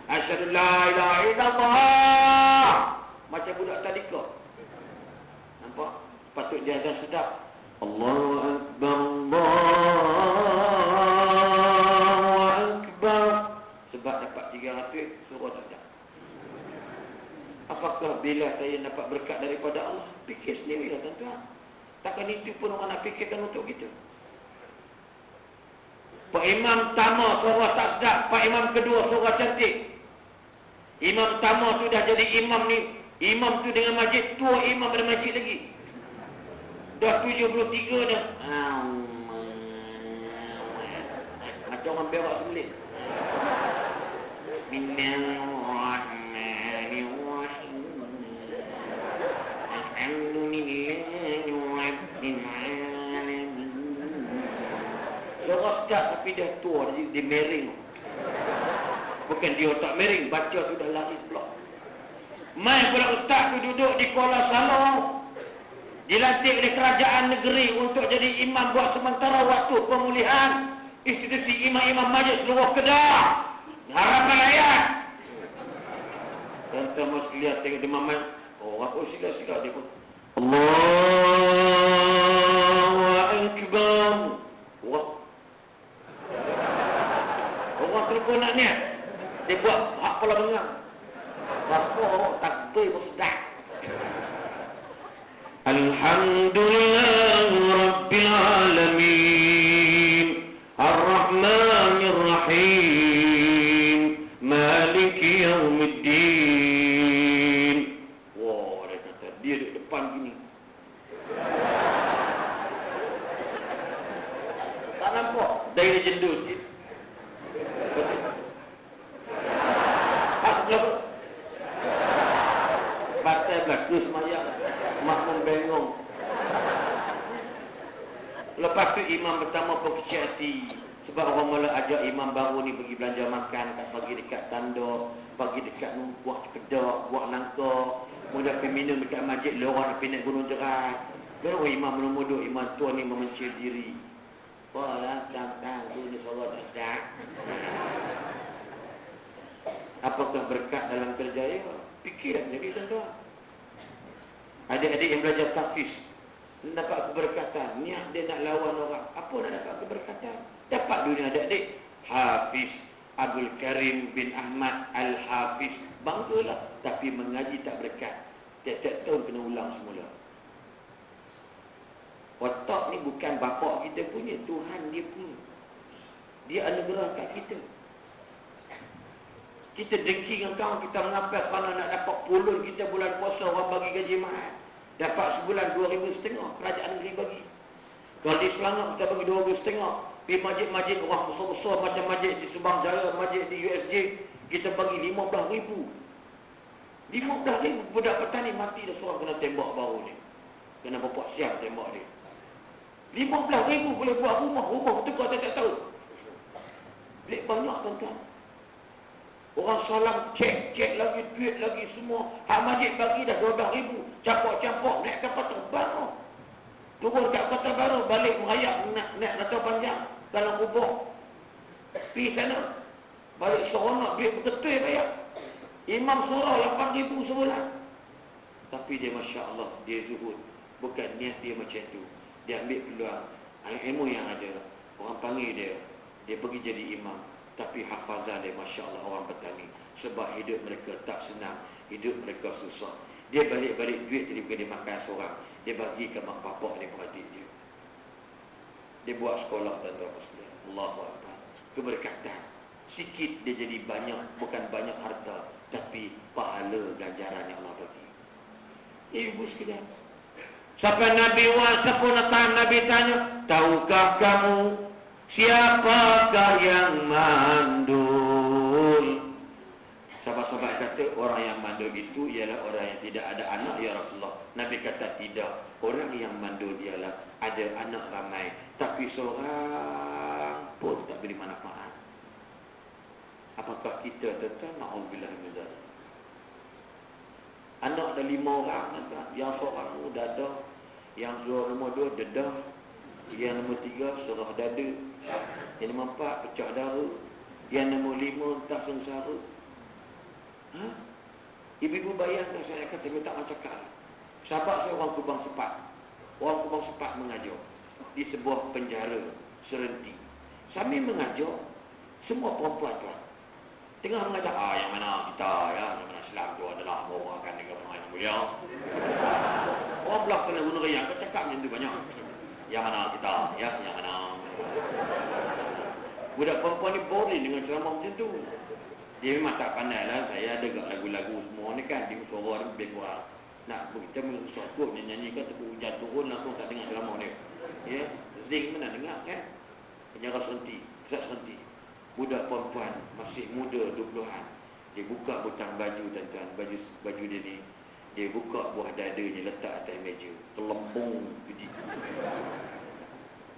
Asyhadu la ilaha illallah. Macam budak tadika. Nampak? Patut dia ada sedap. Allahu Akbar, Allahu Akbar. Sebab dapat 300 suruh tak. Apakah bila saya dapat berkat daripada Allah? Fikir sendirilah tuan-tuan. Takkan itu pun orang nak fikirkan untuk kita. Pak Imam pertama suara tak sedap, Pak Imam kedua suara cantik. Imam pertama tu dah jadi imam ni. Imam tu dengan masjid, tua imam ada masjid lagi. Dah 73 dah. Macam orang berak sebelit. Suara sedap tapi dah tua, dia mering. Bukan dia tak mering, baca tu dah lari blok. Mai pula ustaz tu duduk di Kuala Selangor. Dilantik oleh kerajaan negeri untuk jadi imam buat sementara waktu pemulihan institusi imam-imam majlis seluruh Kedah. Harapan rakyat. Tuan-tuan mesti lihat tengok di mamai. Oh, apa sila-sila dia pun. Allahu Akbar. Wah. Orang telefon nak niat. Dia buat hak kepala bengang. Apa takbir musdak. Alhamdulillah Rabbil Alamin Ar-Rahmanir Rahim Maliki Yawmiddin. Wah, dia kata dia duduk depan gini. Tak nampak? Dari jendul sikit. Batai belakang semayang. Makmum bengong. Lepas tu imam pertama pun kecil hati. Sebab orang mula ajak imam baru ni pergi belanja makan, kat pagi dekat tanda, pagi dekat buah kedak, buah nangka. Mudah pergi minum dekat masjid, lorong nak pergi naik gunung jerat. Kalau imam belum duduk, imam tua ni memencil diri. Wah lah, tang-tang, tu ni suara tak. Apakah berkat dalam kerja ya? Fikir jadi tuan-tuan. Adik-adik yang belajar tahfiz dapat keberkatan. Niat dia nak lawan orang. Apa nak dapat keberkatan? Dapat dunia adik-adik. Hafiz Abdul Karim bin Ahmad Al-Hafiz. Banggalah. Tapi mengaji tak berkat. Tiap-tiap tahun kena ulang semula. Otak ni bukan bapak kita punya. Tuhan dia punya. Dia anugerah kat kita. Kita dengki dengan kawan kita mengapa kerana nak dapat pulun kita bulan puasa orang bagi gaji mahal. Dapat sebulan 2,500 kerajaan negeri bagi. Kalau di Selangor kita bagi 2,500. Pergi masjid-masjid orang besar-besar macam masjid di Subang Jaya, masjid di USJ, kita bagi 15,000. 15,000 budak petani mati dah seorang kena tembak baru ni. Kena bapak siap tembak dia. 15,000 boleh buat rumah betul kau tak tahu. Bilik banyak tuan-tuan. Orang salam cek lagi, duit lagi semua. Hak masjid bagi dah 12,000. Campur-campur naik kapal terbang. Turun kat Kota Baru, balik merayap naik rata panjang dalam kubur. Pergi sana. Balik seronok, duit betul bayar. Imam surah 8,000 sebulan. Tapi dia Masya Allah, dia zuhud. Bukan niat dia macam tu. Dia ambil peluang. Ilmu yang ada. Orang panggil dia. Dia pergi jadi imam. Tapi hafazah dia Masya Allah orang petani. Sebab hidup mereka tak senang. Hidup mereka susah. Dia balik-balik duit tadi bukan dia makan seorang. Dia bagi ke mak bapak dia beradik dia. Dia buat sekolah tuan-tuan muslim. Allahu Akbar. Keberkatan. Sikit dia jadi banyak. Bukan banyak harta. Tapi pahala ganjaran yang Allah bagi. Ibu sekalian. Sampai Nabi Nabi tanya. Tahukah kamu siapakah yang mandul? Sahabat-sahabat kata orang yang mandul itu ialah orang yang tidak ada anak ya Rasulullah. Nabi kata tidak. Orang yang mandul ialah ada anak ramai tapi seorang pun tak beri manfaat. Apakah kita tetap na'udzubillah min dzalik? Anak ada 5 orang tuan. Yang seorang dadah, yang dua nombor 2 dedah, Yang nombor 3, surah dada. Yang nombor 4, pecah darah. Yang nombor 5, entah sengsara. Ha? Ibu-ibu bayangkan saya kata saya tak macam cakap. Sahabat saya orang Kubang Sepat. Orang Kubang Sepat mengajar di sebuah penjara Serenti. Sambil mengajar, semua perempuan tuan tengah mengajar, yang mana kita ya, yang mana Islam itu adalah merupakan negara yang mulia. Orang belah kena guna riang, kau cakap macam tu banyak. Yang mana kita, ya, yang mana. Budak perempuan ni boring dengan ceramah macam tu. Dia memang tak pandai lah. Saya ada kat lagu-lagu semua ni kan, dia suara dia lebih kurang. Nak kita mengusul nyanyi kan, tepuk hujan turun langsung tak dengar ceramah dia. Ya, zing mana dengar kan? Penjara Serenti, pusat Serenti. Budak perempuan masih muda 20-an. Dia buka butang baju tuan-tuan, baju dia ni. Dia buka buah dadanya letak atas meja. Kelembung biji.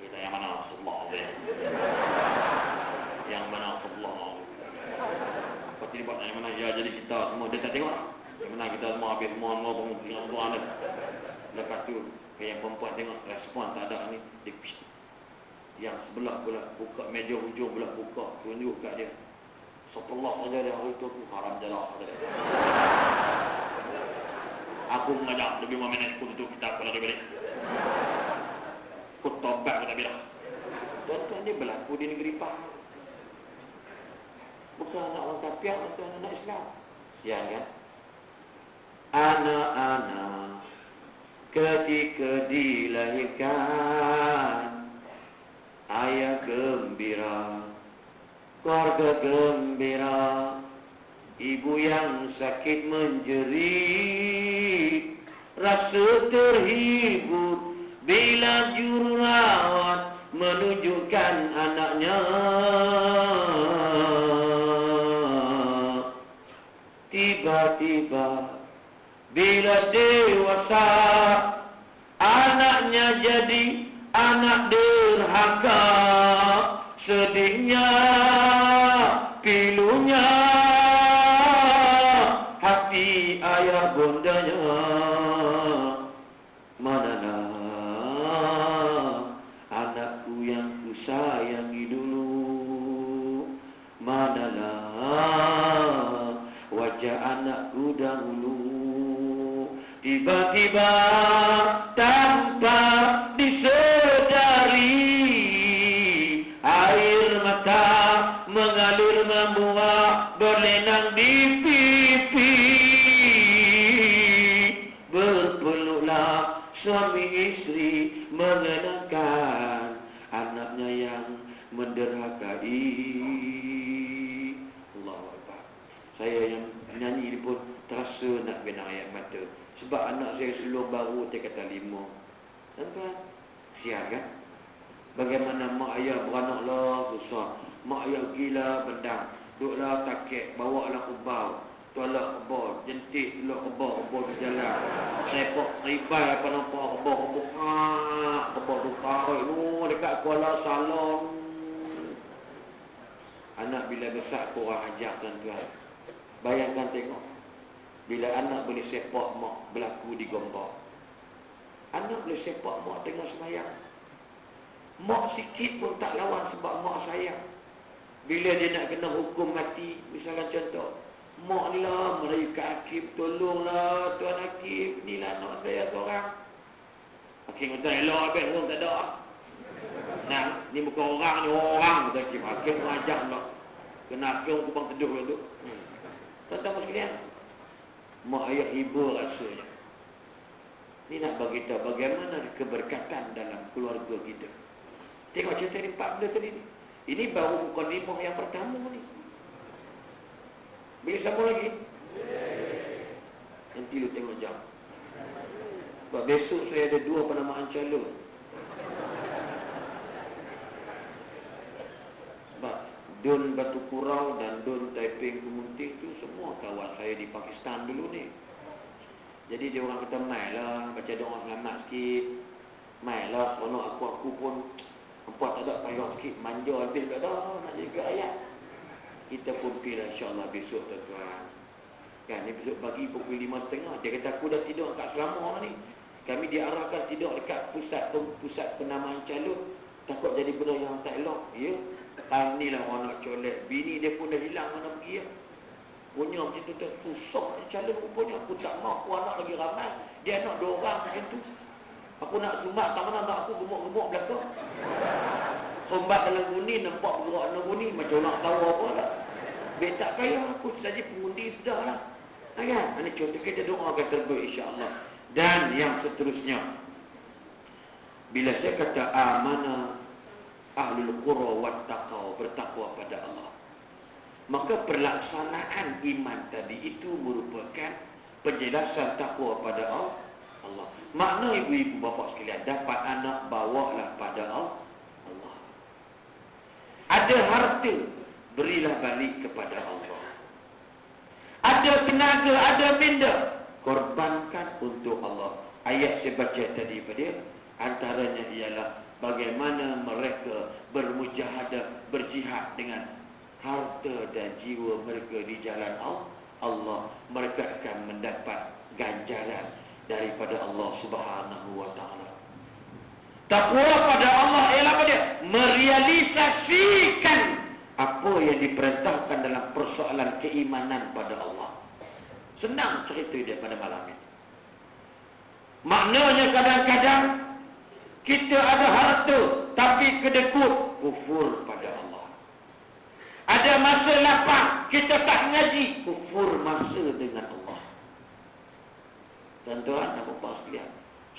Dia tanya, yang mana Allah dia? Yang mana Allah? Lepas dia buat yang mana? Ya, jadi kita semua, dia tak tengok. Yang mana kita semua habis semua tengok Tuhan dia. Lepas tu, yang perempuan tengok respon tak ada ni, dia pishh. Yang sebelah pula buka meja hujung pula buka, tunjuk kat dia. Setelah saja dia hari tu aku haram jalan. Aku mengajak lebih memanage aku tutup kitab kalau dia balik. Aku tobat kata bilang. Tuan-tuan ni berlaku di negeri Pahang. Bukan anak orang kafir, bukan anak Islam. Ya kan? Anak-anak ketika dilahirkan, ayah gembira, keluarga gembira, ibu yang sakit menjerit, rasa terhibur bila jururawat menunjukkan anaknya. Tiba-tiba bila dewasa, anaknya jadi anak derhaka, sedihnya, pilunya, hati ayah bundanya. Manalah anakku yang ku sayangi dulu, manalah wajah anakku dahulu. Tiba-tiba tanpa disedari, air mata mengalir membuah berlenang di pipi. Berpeluklah suami istri mengenangkan anaknya yang menderhakai. Allahu Akbar. Saya yang nyanyi ini pun terasa nak kena ayat mata. Sebab anak saya seluruh baru dia kata 5. Tuan-tuan, siap kan? Bagaimana mak ayah beranaklah susah. Mak ayah gila bendang. Duduklah takik, bawalah kebau. Tualah kebau, jentik dulu kebau di jalan. Sepok ribai apa nampak kebau. Kebau tu karoi tu dekat Kuala Salong. Anak bila besar korang ajar tuan-tuan. Bayangkan tengok. Bila anak boleh sepak mak berlaku di gombak. Anak boleh sepak mak tengah semayang. Mak sikit pun tak lawan sebab mak sayang. Bila dia nak kena hukum mati, misalkan contoh, mak ni lah merayu ke Hakim, tolonglah Tuan Hakim, ni lah anak saya seorang. Hakim kata, elok habis pun tak ada. Nah, ni bukan orang, ni orang kata Hakim. Hakim mengajar pula. Kena Hakim kubang teduh dulu. Tuan-tuan sekalian, mak ayah hibur rasanya. Ini nak bagi tahu bagaimana keberkatan dalam keluarga kita. Tengok cerita ni 4 benda tadi ni. Ini baru mukadimah yang pertama ni. Boleh sambung lagi? Nanti lu tengok jam. Sebab besok saya ada 2 penamaan calon. Sebab Dun Batu Kurau dan Dun Taiping Kemunting tu semua kawan saya di Pakistan dulu ni. Jadi dia orang kata, mai lah baca doa selamat sikit. Mai lah seronok aku pun empat tak ada payah sikit. Manja habis tak ada nak jaga ayat. Kita pun pergi lah insyaAllah besok tuan-tuan. Kan ni besok pagi pukul 5.30. Dia kata aku dah tidur kat Selangor ni. Kami diarahkan tidur dekat pusat penamaan calon. Takut jadi benda yang tak elok. Ya. Ni lah orang nak colek. Bini dia pun dah hilang mana pergi ya. Punya macam tu susah calon rupanya. Aku tak mahu aku anak lagi ramai. Dia anak 2 orang macam tu. Aku nak sumbat tak mana nak aku gemuk-gemuk belakang. Sumbat dalam guni nampak bergerak dalam guni macam nak tahu apa lah. Dia tak payah aku saja pengundi sudah lah. Kan? Ini contoh kita doa akan terbaik insya-Allah. Dan yang seterusnya. Bila saya kata amana ahlul qura wattaqau, bertakwa pada Allah. Maka pelaksanaan iman tadi itu merupakan penjelasan takwa pada Allah. Makna ibu-ibu bapa sekalian, dapat anak bawalah pada Allah. Ada harta, berilah balik kepada Allah. Ada tenaga, ada minda, korbankan untuk Allah. Ayat saya baca tadi pada antaranya ialah bagaimana mereka bermujahadah, berjihad dengan harta dan jiwa mereka di jalan Allah. Mereka akan mendapat ganjaran daripada Allah Subhanahu wa taala. Takwa pada Allah ialah apa dia? Merealisasikan apa yang diperintahkan dalam persoalan keimanan pada Allah. Senang cerita dia pada malam ini. Maknanya kadang-kadang kita ada harta tapi kedekut, kufur pada Allah. Ada masa lapang, kita tak ngaji, kufur masa dengan Allah. Tuan-tuan dan puan sekalian,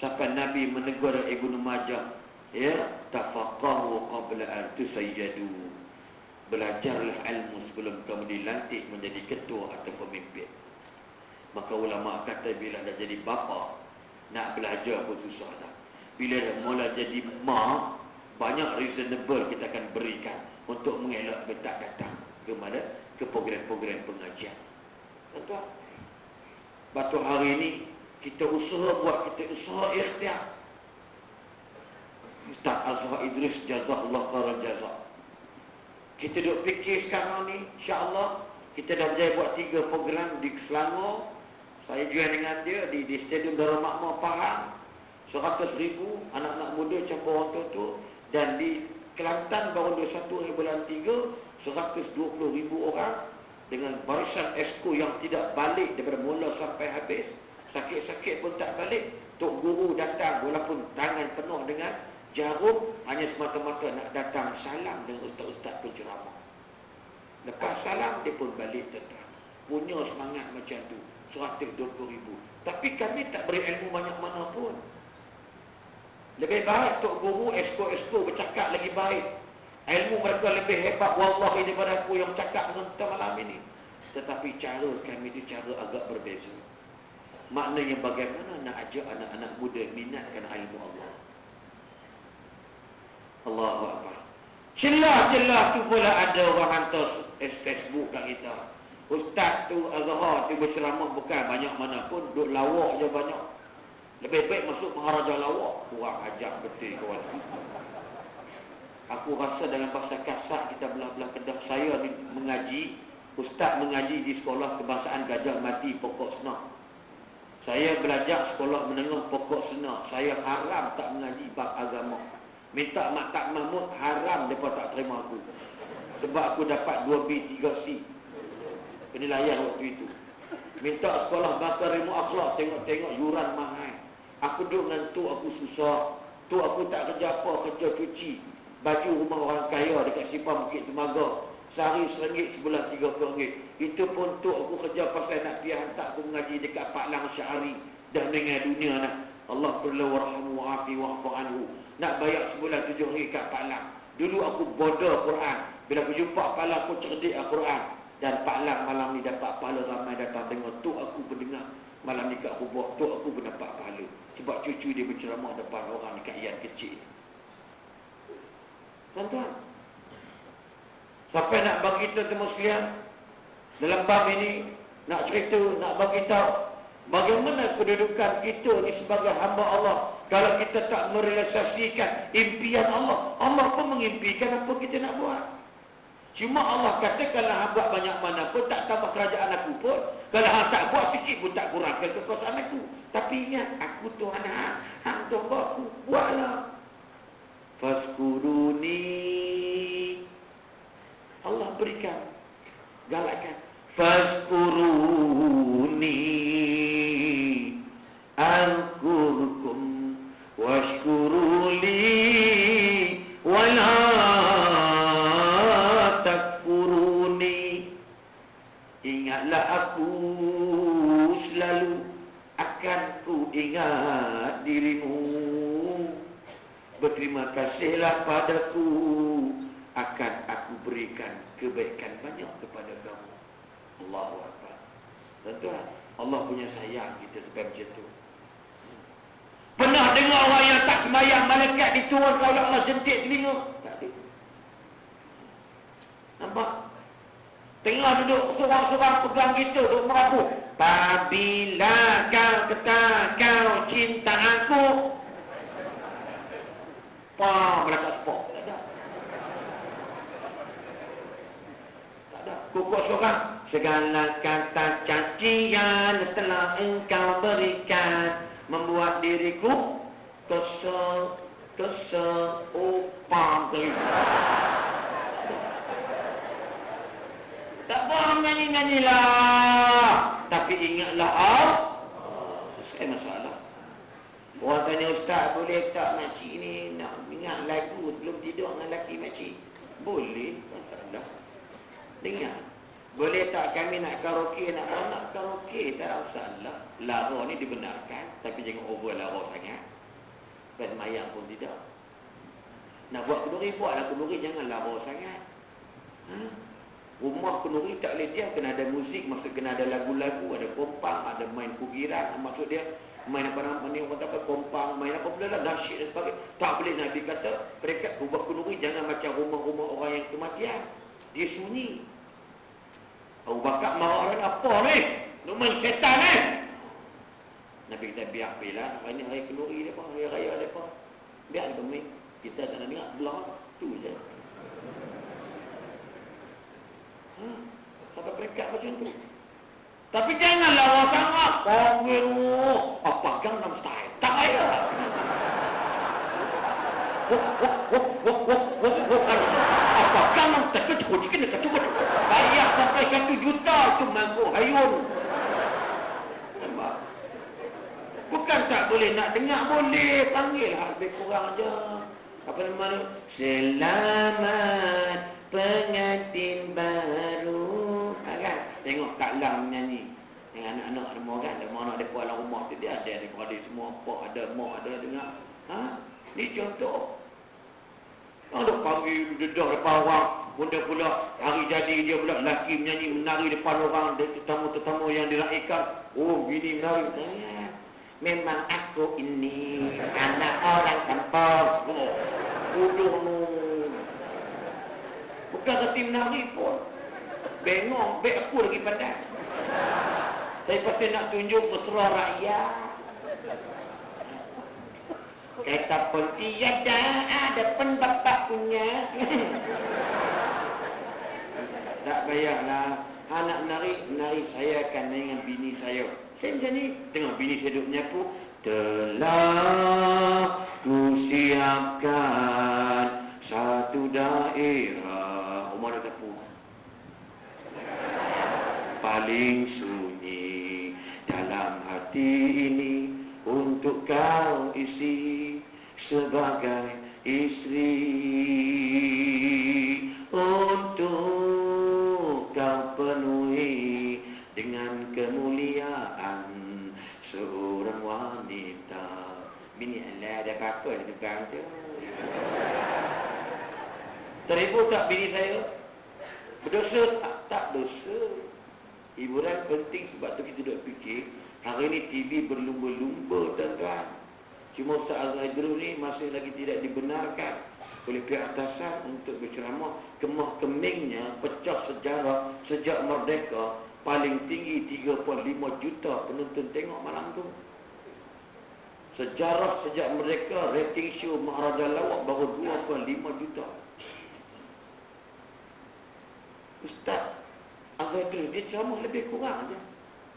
sampai Nabi menegur Ibnu Majah, ya, tafaqahu qabla an tusayyadu. Belajarlah ilmu sebelum kamu dilantik menjadi ketua atau pemimpin. Maka ulama kata bila dah jadi bapa, nak belajar pun susah dah. Bila dah mula jadi mak, banyak reasonable kita akan berikan untuk mengelak tak datang ke mana? Ke program-program pengajian. Tuan-tuan, batu hari ini kita usaha ikhtiar. Ustaz Azhar Idris jazahullah khairan jazak. Kita duk fikir sekarang ni, insya-Allah kita dah berjaya buat 3 program di Selangor. Saya join dengan dia di Stadium Darul Makmur Pahang. 100,000 anak-anak muda campur orang tua-tua. Dan di Kelantan baru 21 hari bulan 3, 120,000 orang dengan barisan esko yang tidak balik daripada mula sampai habis. Sakit-sakit pun tak balik. Tok guru datang walaupun tangan penuh dengan jarum, hanya semata-mata nak datang salam dengan ustaz-ustaz penceramah. Lepas salam dia pun balik tetap. Punya semangat macam tu. 120,000. Tapi kami tak beri ilmu banyak mana pun. Lebih baik tok guru esko-esko bercakap lagi baik. Ilmu mereka lebih hebat wallahi daripada aku yang cakap dengan kita malam ini. Tetapi cara kami itu cara agak berbeza. Maknanya bagaimana nak ajak anak-anak muda minatkan ilmu Allah. Allahu Akbar. Celah-celah tu pula ada orang hantar Facebook kat kita. Ustaz tu Azhar tu berceramah bukan banyak mana pun, duk lawak je banyak. Lebih baik masuk Maharaja lawak. Kurang ajar betul kawan. Aku rasa dalam bahasa kasar kita belah-belah kedah. Saya ni mengaji, ustaz mengaji di sekolah kebangsaan Gajah Mati Pokok Senar. Saya belajar sekolah menengah Pokok Senar. Saya haram tak mengaji bab agama. Minta Maktab Mahmud haram mereka tak terima aku. Sebab aku dapat 2B 3C penilaian waktu itu. Minta sekolah bakar ilmu akhlak, tengok-tengok yuran mahal. Aku duduk dengan tu aku susah. Tu aku tak kerja apa, kerja cuci baju rumah orang kaya dekat Sipang Bukit Temaga. Sehari RM1, sebulan RM30. Itu pun tu aku kerja pasal nak pergi hantar aku mengaji dekat Pak Lang Syahari. Dah meninggal dunia nak. Allah perlu warhamu wa'afi wa'afu anhu. Nak bayar sebulan RM7 kat Pak Lang. Dulu aku bodoh Quran. Bila aku jumpa Pak Lang, aku cerdik Al-Quran. Dan Pak Lang malam ni dapat pahala, ramai datang dengar. Tu aku pendengar. Malam ni kat kubur, tu aku pun dapat pahala. Sebab cucu dia berceramah depan orang dekat Ian kecil. Tuan-tuan, siapa nak bagi kita semua sekalian dalam bab ini, nak cerita, nak bagi tahu bagaimana kedudukan kita ni sebagai hamba Allah. Kalau kita tak merealisasikan impian Allah, Allah pun mengimpikan apa kita nak buat. Cuma Allah kata kalau hang buat banyak mana pun tak tambah kerajaan aku pun. Kalau hang tak buat sikit pun tak kurangkan kekuasaan aku. Tapi ingat, aku Tuhan hang. Hang tunggu aku. Buatlah. Faskuruni. Allah berikan. Galakkan. Faskuruni. Azkurkum. Washkuruli. Wala takfuruni. Ingatlah aku selalu akan ku ingat dirimu. Berterima kasihlah padaku, akan aku berikan kebaikan banyak kepada kamu. Allahu Akbar. Tuan-tuan, Allah punya sayang kita sampai macam tu. Pernah dengar orang yang tak sembahyang, malaikat diturunkan oleh Allah jentik telinga? Tak ada. Nampak? Tengah duduk seorang-seorang pegang gitu, duduk merapu. Apabila kau kata kau cinta aku, wah, melakak sepok. Tak ada. Tak ada. Kukuk seorang. Segala kata cacian telah engkau berikan, membuat diriku kesel, upah tak boleh nyanyi-nyanyilah. Tapi ingatlah selesai masalah. Orang tanya, Ustaz, boleh tak makcik ni nak dengar lagu belum tidur dengan lelaki makcik? Boleh, masalah. Dengar. Boleh tak kami nak karaoke, nak karaoke? Tak ada masalah. Lara ni dibenarkan, tapi jangan over lara sangat. Dan mayang pun tidak. Nak buat kenduri, buatlah kenduri, jangan lara sangat. Rumah kenduri tak boleh diam, kena ada muzik, maksud kena ada lagu-lagu, ada kompang, ada main kugiran, maksud dia main apa nama ni, orang kata kompang, main apa pula lah, nasyid dan sebagainya. Tak boleh. Nabi kata mereka buat kenduri jangan macam rumah-rumah orang yang kematian. Dia sunyi. Abu Bakar marah orang apa ni? Nak main setan ni? Nabi kata biar pilih. Hari ni hari kenduri mereka, hari raya mereka. Biar dia main. Kita tak nak dengar belah. Tu je. Sampai peringkat macam tu. Tapi janganlah orang sangat. Apa Gangnam Style? Tak payah. Apa Gangnam Style? Kecuk. Bayar sampai 1 juta tu mampu hayun. Nampak? Bukan tak boleh nak dengar, boleh. Panggil lebih kurang je. Apa nama tu? Selamat pengantin baru. Kan? Tengok Kak Lam menyanyi dengan anak-anak semua kan. Ada mana ada puan rumah tu dia ada adik-adik semua, pak ada, mak ada dengar. Ni contoh. Ada panggil dedah depan orang. Bunda pula hari jadi dia pula lelaki menyanyi menari depan orang, tetamu-tetamu yang diraikan. Oh gini menari. Memang aku ini anak orang kampung. Bodoh nu. Bukan reti menari pun. Bengong, aku lagi pandai. Saya pasti nak tunjuk mesra rakyat. Kata pun tiada ada pun bapak punya. Tak payahlah. Anak menari saya akan dengan bini saya. Saya macam ni. Tengok bini saya duduk menyapu. Telah ku siapkan satu daerah. Umar dah sapu. Paling sunyi dalam hati ini untuk kau isi sebagai istri, untuk kau penuhi dengan kemuliaan seorang wanita. Bini Allah ada apa di tukang tu? Terhibur tak bini saya? Berdosa tak dosa. Hiburan penting sebab tu kita duduk fikir. Hari ni TV berlumba-lumba tuan-tuan. Cuma Ustaz Azhaidrul ni masih lagi tidak dibenarkan oleh pihak atasan untuk berceramah. Kemah kemingnya pecah sejarah sejak merdeka. Paling tinggi 3.5 juta penonton tengok malam tu. Sejarah sejak merdeka rating show Maharaja Lawak baru 2.5 juta. Ustaz Azadul dia ceramah lebih kurang je.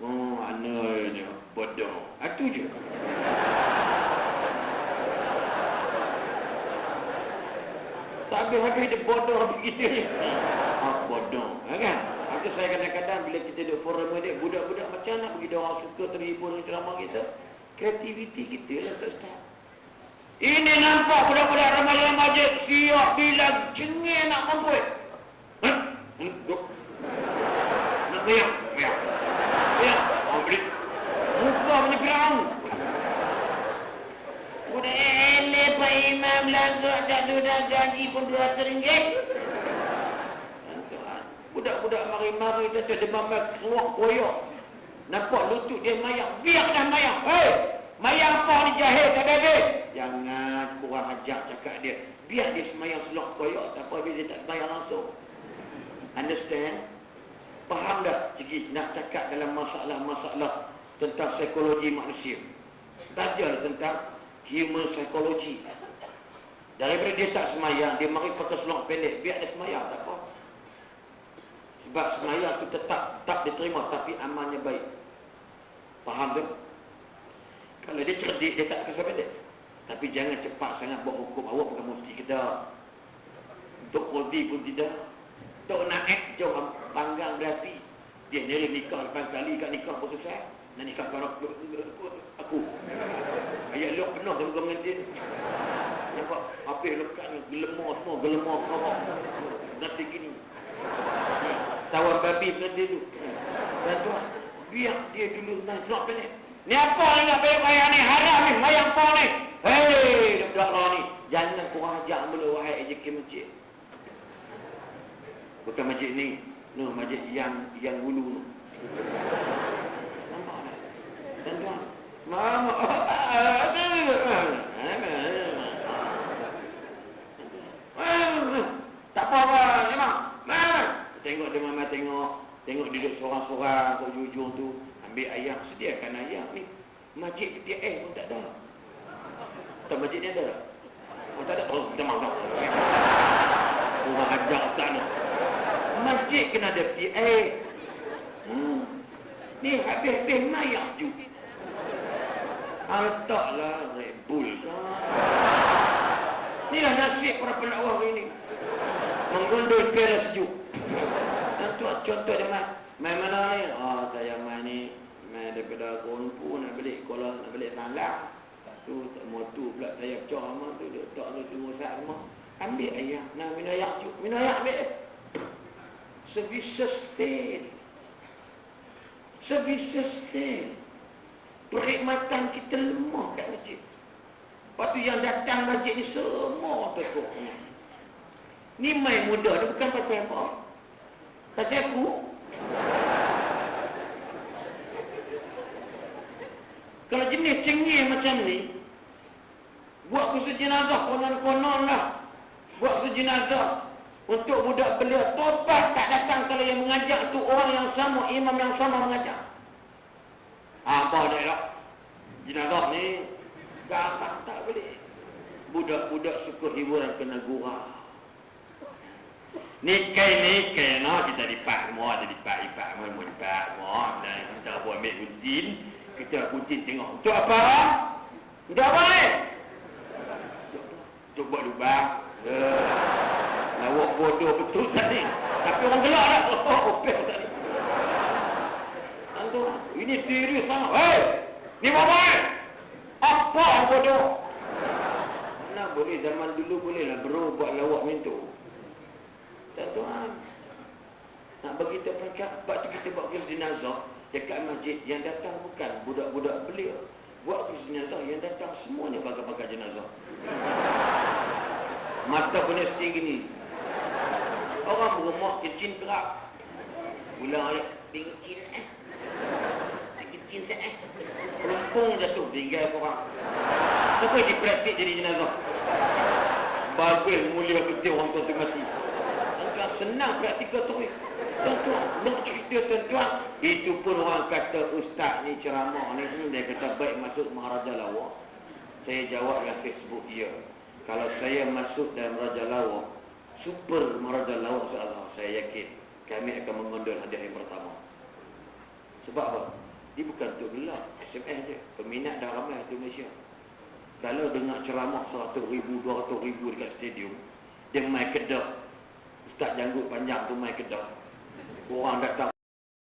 Oh, anaknya bodoh. Itu je. Tak habis-habis dia bodoh begitu je. Bodoh. Kan? Itu saya kadang-kadang bila kita duduk forum dia, budak-budak macam nak bagi dia orang suka terhibur dengan ceramah kita. Kreativiti kita lah Ustaz. Ini nampak budak-budak remaja masjid siap bila cengih nak mampu. Duk. Nak mayang. Orang beli. Muka punya Firaun. Udah Pak Imam langgar tak sudah gaji pun RM200. Budak-budak mari-mari tu demam keluar koyok. Nampak lutut dia mayang. Biarlah mayang. Hei! Mayang apa ni jahil tak habis? Jangan kurang ajar cakap dia. Biar dia semayang selok koyok. Tak apa dia tak semayang langsung. Understand? Faham tak? Jadi nak cakap dalam masalah-masalah tentang psikologi manusia. Belajar tentang human psychology. Daripada dia tak semayang, dia mari pakai selok pendek. Biar dia semayang, tak apa. Sebab semayang tu tetap tak diterima, tapi amalnya baik. Faham tak? Kalau dia cerdik, dia tak pakai selok pendek. Tapi jangan cepat sangat buat hukum. Awak bukan mufti kita. Untuk kodi pun tidak. Tok naik jom panggang berapi. Dia nyeri nikah lepas kali kat nikah pun selesai. Nak nikah kalau aku. Ayat lu penuh dengan dia. Nampak apa lekat ni gelemar semua, gelemar korok. Nanti gini. Tawar babi berada tu. Dan tuan, biar dia dulu nak selok pelik. Ni apa ni nak bayar ni? Haram ni, mayang apa ni? Hei, budak-budak ni. Jangan kurang ajar mula wahai AJK masjid. Bukan masjid ni. No, masjid yang hulu tu. Nampak tak? Dan tuan, mama. Tak apa-apa, memang. Tengok dia mama tengok duduk seorang-seorang kat ujung tu. Ambil ayam, sediakan ayam ni. Masjid PTS pun tak ada. Tak masjid ni ada tak? Oh tak ada. Oh, kita maaf. Orang ajar sana. Masjid kena ada PTS. Ni habis-habis mayang juga. Letaklah Red Bull. Inilah nasib para pendakwah hari ini. Menggondol kera sejuk. Contoh dia main mana ni? Saya main ni. Main daripada Kuala Lumpur nak balik Kuala, nak balik Salang. Tu motor pula saya pecah sama tu. Dia letak tu semua saat rumah. Ambil ayam. Nak minum ayak sejuk. Minum ayak ambil. Service sustain. Perkhidmatan kita lemah kat masjid. Lepas tu yang datang masjid ni semua tekuk. Ni main muda dia bukan pasal apa. Pasal aku. Kalau jenis cengih macam ni, buat kursus jenazah konon-konon lah. Buat kursus jenazah untuk budak belia. Tobat tak datang kalau yang mengajar tu orang yang sama, imam yang sama mengajar. Apa dia tak? Jenazah ni gampang tak boleh. Budak-budak suka hiburan kena gurau. Nikai no kita dipak semua, kita dipak mau dipak semua. Dan kita buat ambil kucing, kita kucing tengok. Untuk apa? Untuk apa ni? Untuk buat lubang. Lawak bodoh betul tadi. Tapi orang gelak dah. Opel tadi. Antum, ini serius sangat. Hei, ni apa? Apa bodoh? Mana boleh zaman dulu bolehlah bro buat lawak mintu. Tak tuan. Nak bagi kita perangkat, sebab tu kita buat kursus jenazah dekat masjid. Yang datang bukan budak-budak belia. Buat kursus jenazah yang datang semuanya bakal-bakal jenazah. Mata punya setinggi ni. Orang berumah kecil kerak. Pulang ayat, kecil kecil Pelumpung jatuh, tinggal korang. Siapa yang dipraktik jadi jenazah? Bagus mulia kecil orang tu mati. Senang praktikal tu. Tuan-tuan, nak cerita tuan-tuan. Itu pun orang kata ustaz ni ceramah ni, dia kata baik masuk Maharaja Lawak. Saya jawab dalam Facebook dia. Kalau saya masuk dalam Maharaja Lawak, super Maharaja Lawak insya-Allah, saya yakin kami akan mengondol hadiah yang pertama. Sebab apa? Dia bukan untuk gelar, SMS je. Peminat dah ramai di Malaysia. Kalau dengar ceramah 100,000, 200,000 dekat stadium, dia main kedah. Ustaz janggut panjang tu main kedah. Orang datang